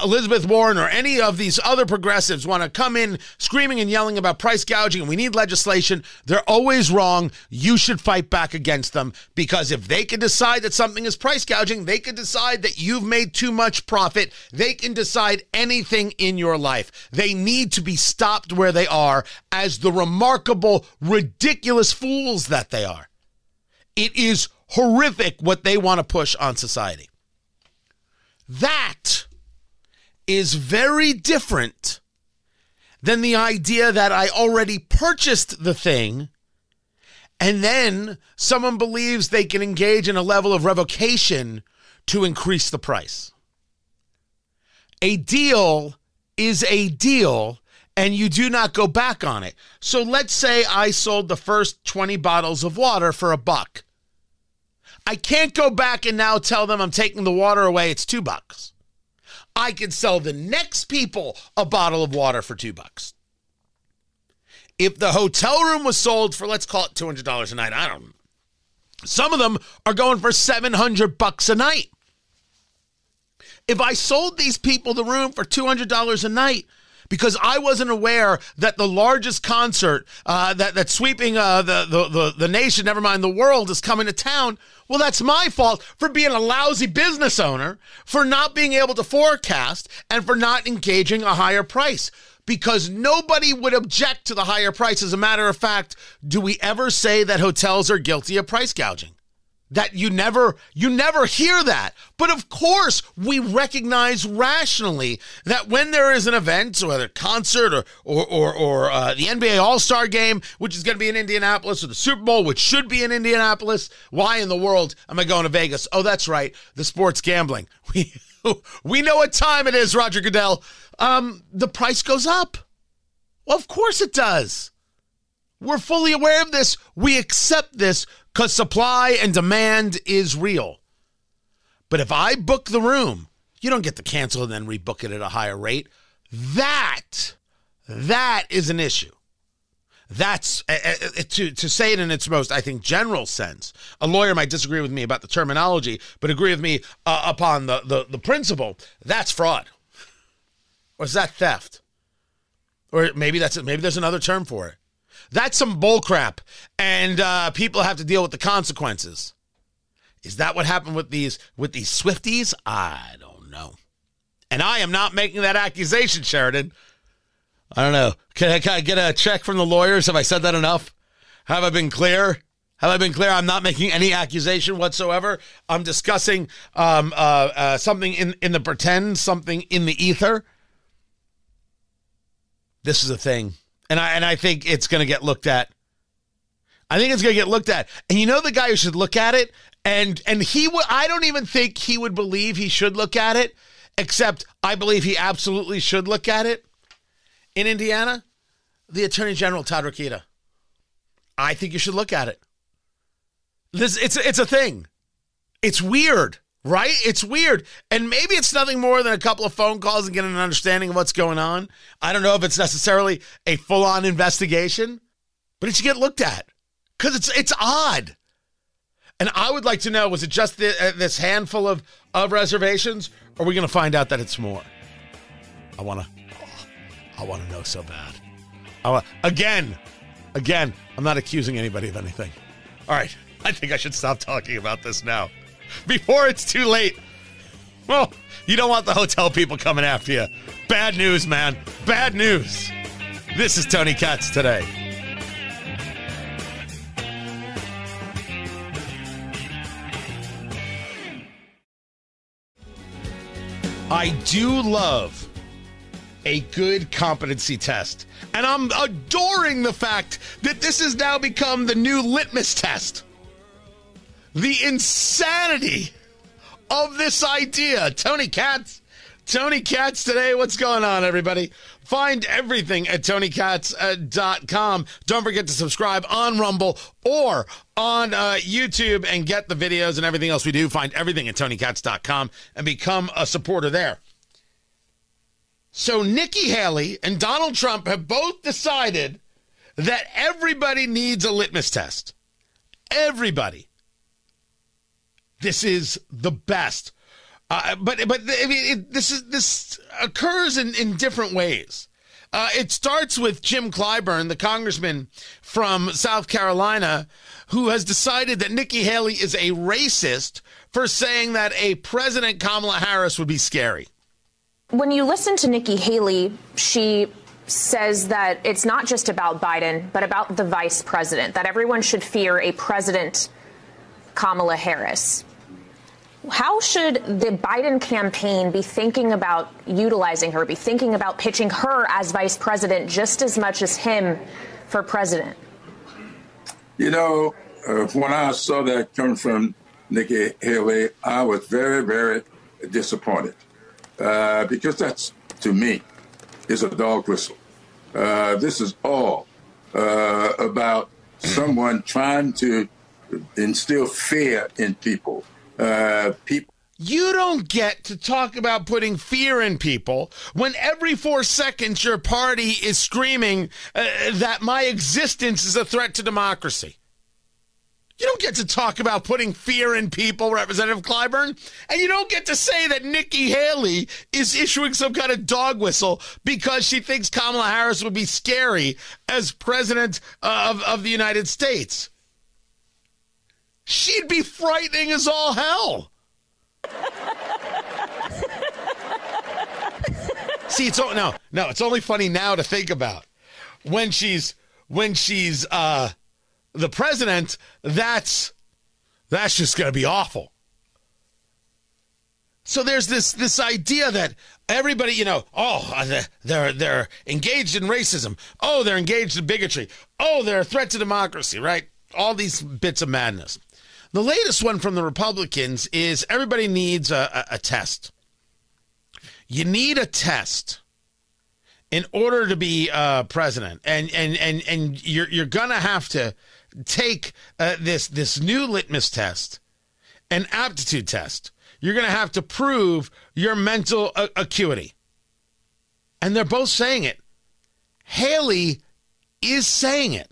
Elizabeth Warren, or any of these other progressives want to come in screaming and yelling about price gouging and we need legislation, they're always wrong. You should fight back against them, because if they can decide that something is price gouging, they can decide that you've made too much profit. They can decide anything in your life. They need to be stopped where they are as the remarkable, ridiculous fools that they are. It is horrific what they want to push on society. That is very different than the idea that I already purchased the thing and then someone believes they can engage in a level of revocation to increase the price. A deal is a deal, and you do not go back on it. So let's say I sold the first 20 bottles of water for $1. I can't go back and now tell them I'm taking the water away, it's $2. I could sell the next people a bottle of water for $2. If the hotel room was sold for, let's call it $200 a night, I don't know. Some of them are going for $700 a night. If I sold these people the room for $200 a night, because I wasn't aware that the largest concert that's sweeping the nation, never mind the world, is coming to town, well, that's my fault for being a lousy business owner, for not being able to forecast, and for not engaging a higher price. Because nobody would object to the higher price. As a matter of fact, do we ever say that hotels are guilty of price gouging? That you never hear that. But of course, we recognize rationally that when there is an event, whether a concert or the NBA All-Star Game, which is going to be in Indianapolis, or the Super Bowl, which should be in Indianapolis, why in the world am I going to Vegas? Oh, that's right, the sports gambling. We know what time it is, Roger Goodell. The price goes up. Well, of course it does. We're fully aware of this. We accept this because supply and demand is real. But if I book the room, you don't get to cancel and then rebook it at a higher rate. That is an issue. That's, to say it in its most, I think, general sense. A lawyer might disagree with me about the terminology, but agree with me upon the principle. That's fraud. Or is that theft? Or maybe there's another term for it. That's some bull crap, and people have to deal with the consequences. Is that what happened with these Swifties? I don't know. And I am not making that accusation, Sheridan. I don't know. Can I get a check from the lawyers? Have I said that enough? Have I been clear? I'm not making any accusation whatsoever. I'm discussing something in the pretend, something in the ether. This is a thing. And I think it's going to get looked at. And you know the guy who should look at it? And I don't even think he would believe he should look at it, except I believe he absolutely should look at it. In Indiana, the Attorney General, Todd Rokita. I think you should look at it. It's a thing. It's weird, right? It's weird. And maybe it's nothing more than a couple of phone calls and getting an understanding of what's going on. I don't know if it's necessarily a full-on investigation, but it should get looked at because it's odd. And I would like to know, was it just this handful of reservations, or are we going to find out that it's more? I want to know so bad. Again, I'm not accusing anybody of anything. All right, I think I should stop talking about this now before it's too late. Well, you don't want the hotel people coming after you. Bad news, man. Bad news. This is Tony Katz Today. I do love a good competency test. And I'm adoring the fact that this has now become the new litmus test. The insanity of this idea. Tony Katz Today. What's going on, everybody? Find everything at TonyKatz.com. Don't forget to subscribe on Rumble or on YouTube and get the videos and everything else we do. Find everything at TonyKatz.com and become a supporter there. So Nikki Haley and Donald Trump have both decided that everybody needs a litmus test. Everybody. This is the best. But I mean, this occurs in different ways. It starts with Jim Clyburn, the congressman from South Carolina, who has decided that Nikki Haley is a racist for saying that a President Kamala Harris would be scary. When you listen to Nikki Haley, she says that it's not just about Biden, but about the vice president, that everyone should fear a President Kamala Harris. How should the Biden campaign be thinking about utilizing her, be thinking about pitching her as vice president just as much as him for president? You know, when I saw that come from Nikki Haley, I was very, very disappointed because that's, to me, is a dog whistle. This is all about someone trying to instill fear in people. You don't get to talk about putting fear in people when every 4 seconds your party is screaming that my existence is a threat to democracy. You don't get to talk about putting fear in people, Representative Clyburn. And you don't get to say that Nikki Haley is issuing some kind of dog whistle because she thinks Kamala Harris would be scary as president of the United States. She'd be frightening as all hell. See, it's it's only funny now to think about. When she's the president, that's just going to be awful. So there's this idea that everybody, they're engaged in racism. Oh, they're engaged in bigotry. Oh, they're a threat to democracy, right? All these bits of madness. The latest one from the Republicans is everybody needs a test. You need a test in order to be president, and you're gonna have to take this new litmus test, an aptitude test. You're gonna have to prove your mental acuity, and they're both saying it. Haley is saying it.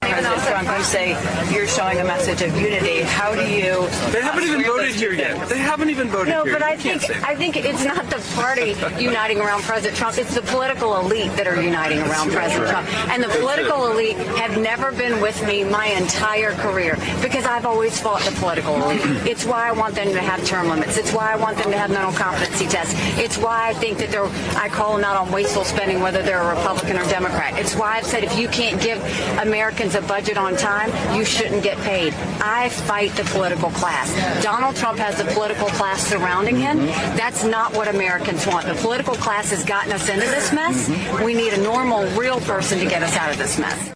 President Trump, you say you're showing a message of unity. How do you? They haven't even voted here yet. They haven't even voted here. No, but I think it's not the party uniting around President Trump. It's the political elite that are uniting around President Trump. And the political elite have never been with me my entire career because I've always fought the political elite. It's why I want them to have term limits. It's why I want them to have mental competency tests. It's why I think that I call them out on wasteful spending, whether they're a Republican or Democrat. It's why I've said if you can't give Americans a budget on time, you shouldn't get paid. I fight the political class. Donald Trump has the political class surrounding him. That's not what Americans want. The political class has gotten us into this mess. We need a normal, real person to get us out of this mess.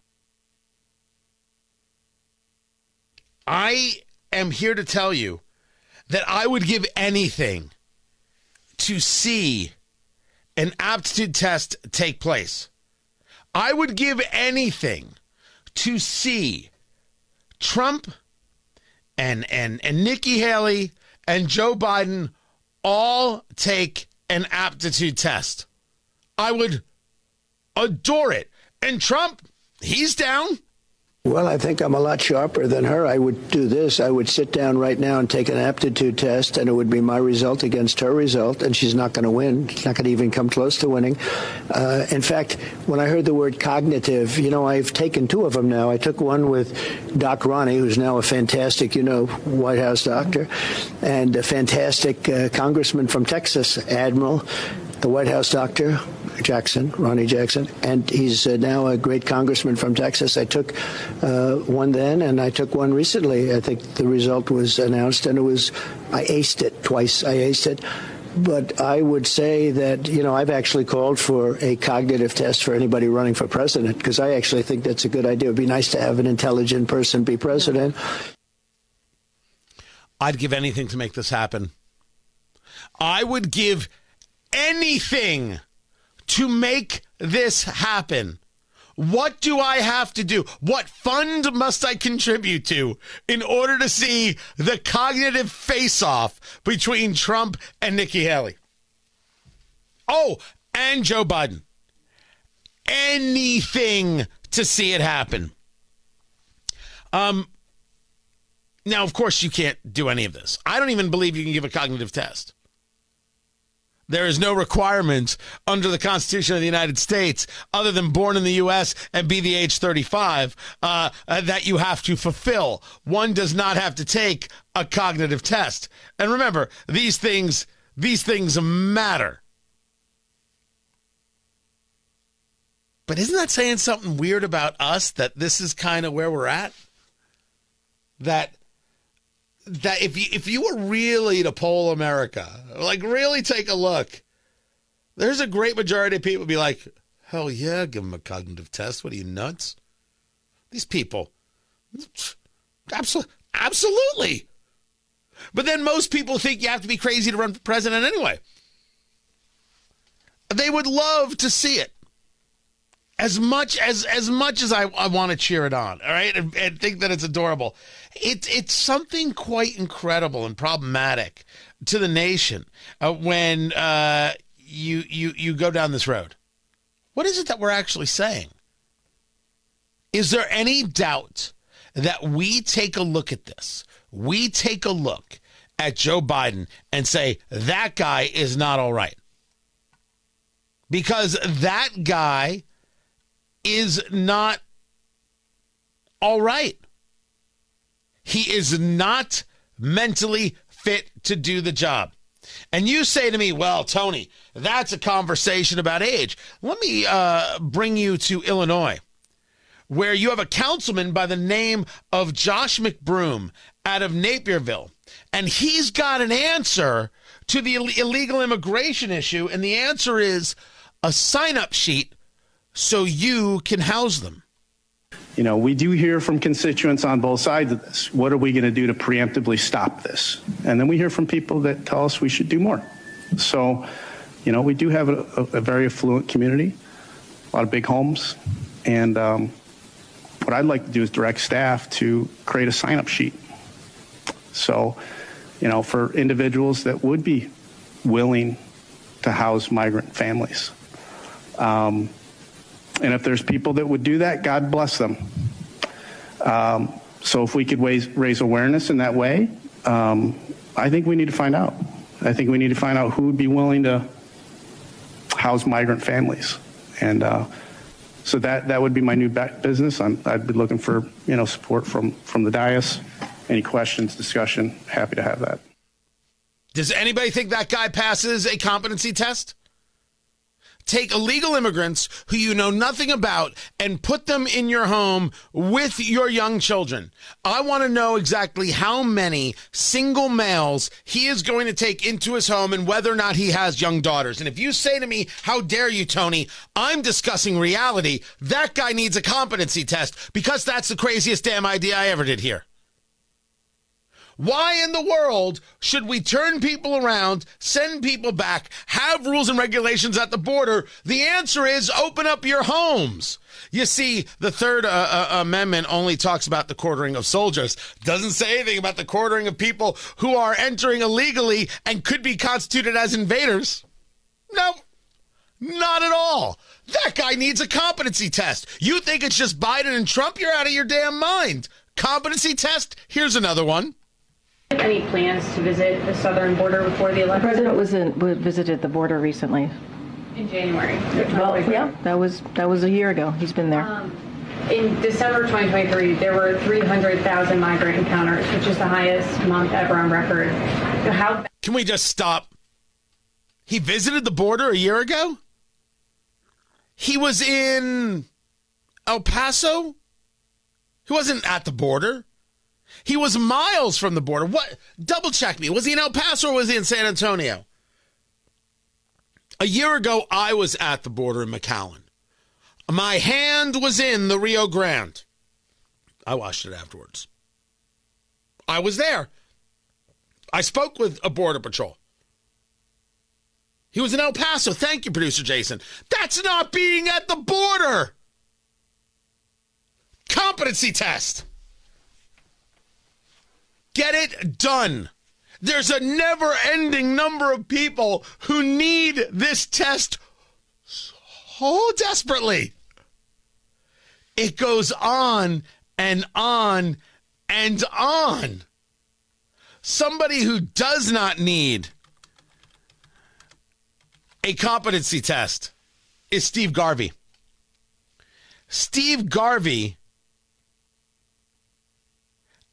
I am here to tell you that I would give anything to see an aptitude test take place. I would give anything to see Trump and Nikki Haley and Joe Biden all take an aptitude test. I would adore it. And Trump, he's down. Well, I think I'm a lot sharper than her. I would do this. I would sit down right now and take an aptitude test, and it would be my result against her result, and she's not going to win. She's not going to even come close to winning. In fact, when I heard the word cognitive, I've taken two of them now. I took one with Doc Ronnie, who's now a fantastic, White House doctor, and a fantastic congressman from Texas, Admiral, the White House doctor, Ronnie Jackson, and he's now a great congressman from Texas. I took one then, and I took one recently. I think the result was announced, and I aced it twice. I aced it. But I would say that, I've actually called for a cognitive test for anybody running for president, because I actually think that's a good idea. It would be nice to have an intelligent person be president. I'd give anything to make this happen. I would give anything to make this happen. What do I have to do? What fund must I contribute to in order to see the cognitive face-off between Trump and Nikki Haley? Oh, and Joe Biden. Anything to see it happen. Now, of course, you can't do any of this. I don't even believe you can give a cognitive test. There is no requirement under the Constitution of the United States other than born in the U.S. and be the age 35 that you have to fulfill. One does not have to take a cognitive test. And remember, these things matter. But isn't that saying something weird about us, that this is kind of where we're at? That if you were really to poll America, like really take a look, there's a great majority of people be like, hell yeah, give them a cognitive test. What are you, nuts? These people, absolutely. But then most people think you have to be crazy to run for president anyway. They would love to see it. As much as I want to cheer it on, all right, and think that it's adorable, it's something quite incredible and problematic to the nation when you go down this road. What is it that we're actually saying? Is there any doubt that we take a look at this? We take a look at Joe Biden and say that guy is not all right, because that guy is not all right. He is not mentally fit to do the job. And you say to me, well, Tony, that's a conversation about age. Let me bring you to Illinois, where you have a councilman by the name of Josh McBroom out of Napierville. And he's got an answer to the illegal immigration issue. And the answer is a sign-up sheet so you can house them. We do hear from constituents on both sides of this. What are we going to do to preemptively stop this? And then we hear from people that tell us we should do more. So we do have a very affluent community, a lot of big homes, and what I'd like to do is direct staff to create a sign-up sheet. So, for individuals that would be willing to house migrant families. And if there's people that would do that, God bless them. So if we could raise awareness in that way, I think we need to find out. I think we need to find out who would be willing to house migrant families. And so that would be my new business. I'd be looking for, support from the dais. Any questions, discussion, happy to have that. Does anybody think that guy passes a competency test? Take illegal immigrants who you know nothing about and put them in your home with your young children. I want to know exactly how many single males he is going to take into his home and whether or not he has young daughters. And if you say to me, how dare you, Tony, I'm discussing reality, that guy needs a competency test because that's the craziest damn idea I ever did hear. Why in the world should we turn people around, send people back, have rules and regulations at the border? The answer is open up your homes. You see, the Third Amendment only talks about the quartering of soldiers. Doesn't say anything about the quartering of people who are entering illegally and could be constituted as invaders. No, not at all. That guy needs a competency test. You think it's just Biden and Trump? You're out of your damn mind. Competency test? Here's another one. Any plans to visit the southern border before the election? The president visited the border recently. In January. Well, yeah, that was a year ago. He's been there. In December 2023, there were 300,000 migrant encounters, which is the highest month ever on record. Can we just stop? He visited the border a year ago? He was in El Paso? He wasn't at the border. He was miles from the border. What? Double check me. Was he in El Paso or was he in San Antonio? A year ago, I was at the border in McAllen. My hand was in the Rio Grande. I watched it afterwards. I was there. I spoke with a border patrol. He was in El Paso. Thank you, producer Jason. That's not being at the border. Competency test. Get it done. There's a never-ending number of people who need this test so desperately. It goes on and on and on. Somebody who does not need a competency test is Steve Garvey. Steve Garvey,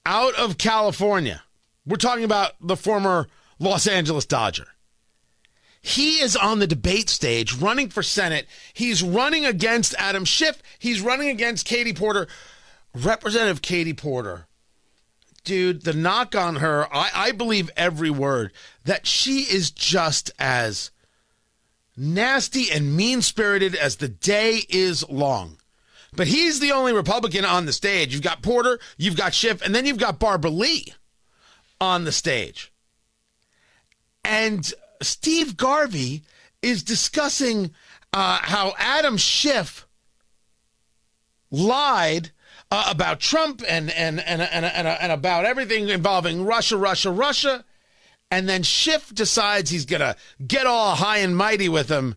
out of California. We're talking about the former Los Angeles Dodger. He is on the debate stage running for Senate. He's running against Adam Schiff. He's running against Katie Porter. Representative Katie Porter. Dude, the knock on her, I believe every word, that she is just as nasty and mean-spirited as the day is long. But he's the only Republican on the stage. You've got Porter, you've got Schiff, and then you've got Barbara Lee on the stage. And Steve Garvey is discussing how Adam Schiff lied about Trump and about everything involving Russia. And then Schiff decides he's going to get all high and mighty with him.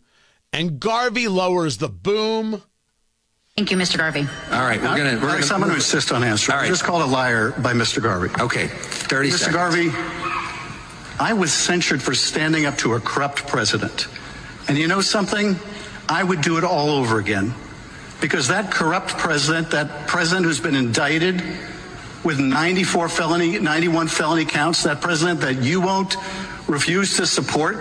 And Garvey lowers the boom. Thank you, Mr. Garvey. All right, we're going to. I'm going to insist on answering. Right. Just called a liar by Mr. Garvey. Okay, 30 Mr. seconds. Garvey, I was censured for standing up to a corrupt president. And you know something? I would do it all over again. Because that corrupt president, that president who's been indicted with 91 felony counts, that president that you won't refuse to support,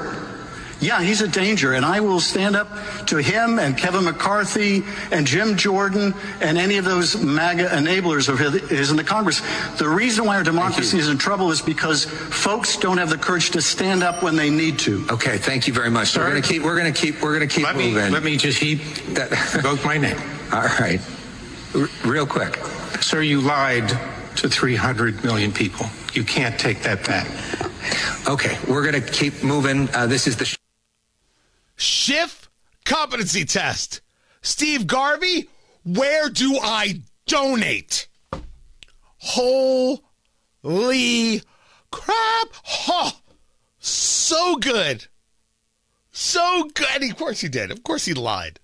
yeah, he's a danger, and I will stand up to him and Kevin McCarthy and Jim Jordan and any of those MAGA enablers of his in the Congress. The reason why our democracy is in trouble is because folks don't have the courage to stand up when they need to. Okay, thank you very much. Sir, we're going to keep moving. Let me just vote my name. All right, real quick, sir. You lied to 300 million people. You can't take that back. Okay, we're going to keep moving. This is the. Schiff, competency test. Steve Garvey, where do I donate? Holy crap. Oh, so good. So good. And of course he did. Of course he lied.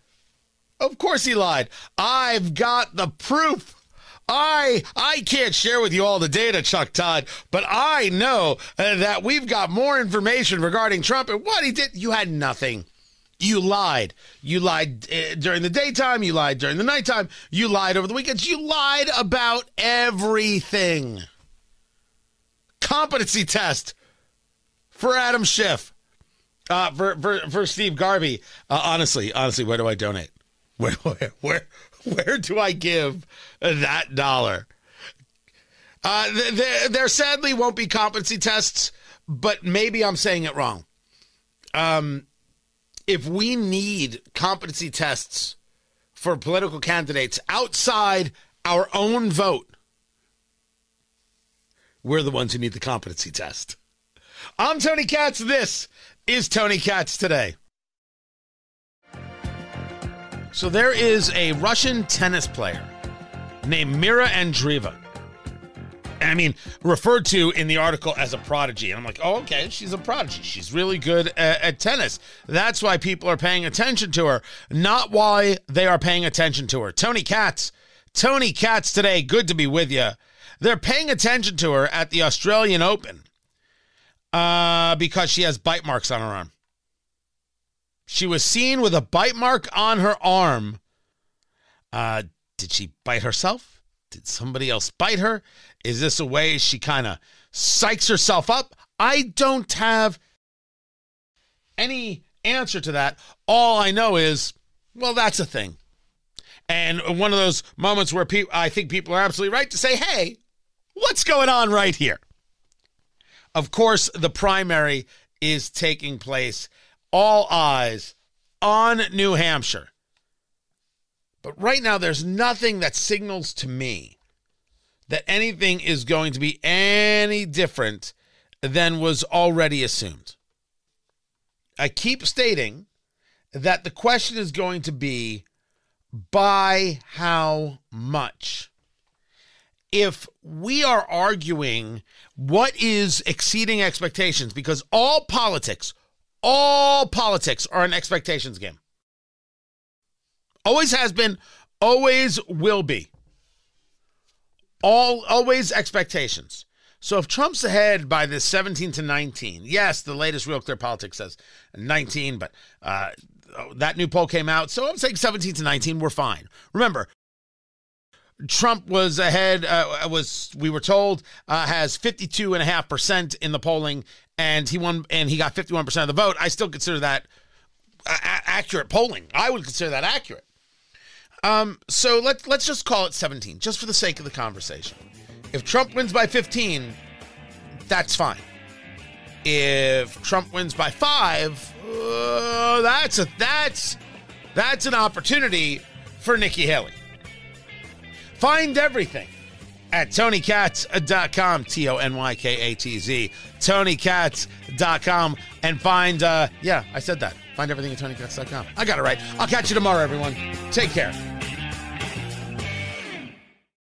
Of course he lied. I've got the proof. I can't share with you all the data, Chuck Todd, but I know that we've got more information regarding Trump and what he did. You had nothing. You lied. You lied during the daytime. You lied during the nighttime. You lied over the weekends. You lied about everything. Competency test for Adam Schiff. For Steve Garvey. Honestly, where do I donate? Where do I give that dollar? There sadly won't be competency tests, but maybe I'm saying it wrong. If we need competency tests for political candidates outside our own vote, we're the ones who need the competency test. I'm Tony Katz. This is Tony Katz Today. So there is a Russian tennis player named Mira Andreeva. I mean, referred to in the article as a prodigy. And I'm like, oh, okay, she's a prodigy. She's really good at tennis. That's why people are paying attention to her, not why they are paying attention to her. Tony Katz Today, good to be with you. They're paying attention to her at the Australian Open because she has bite marks on her arm. She was seen with a bite mark on her arm. Did she bite herself? Did somebody else bite her? Is this a way she kind of psychs herself up? I don't have any answer to that. All I know is, well, that's a thing. And one of those moments where I think people are absolutely right to say, hey, what's going on right here? Of course, the primary is taking place. All eyes on New Hampshire. But right now, there's nothing that signals to me that anything is going to be any different than was already assumed. I keep stating that the question is going to be, by how much? If we are arguing what is exceeding expectations, because all politics are an expectations game. Always has been, always will be. Always expectations. So if Trump's ahead by this 17-19, yes, the latest Real Clear Politics says 19, but that new poll came out. So I'm saying 17-19, we're fine. Remember, Trump was ahead, we were told, has 52.5% in the polling, and he won, and he got 51% of the vote. I still consider that accurate polling. I would consider that accurate. So let's just call it 17, just for the sake of the conversation. If Trump wins by 15, that's fine. If Trump wins by 5, that's an opportunity for Nikki Haley. Find everything at TonyKatz.com, TonyKatz, TonyKatz.com, and find, I said that. Find everything at TonyKatz.com. I got it right. I'll catch you tomorrow, everyone. Take care.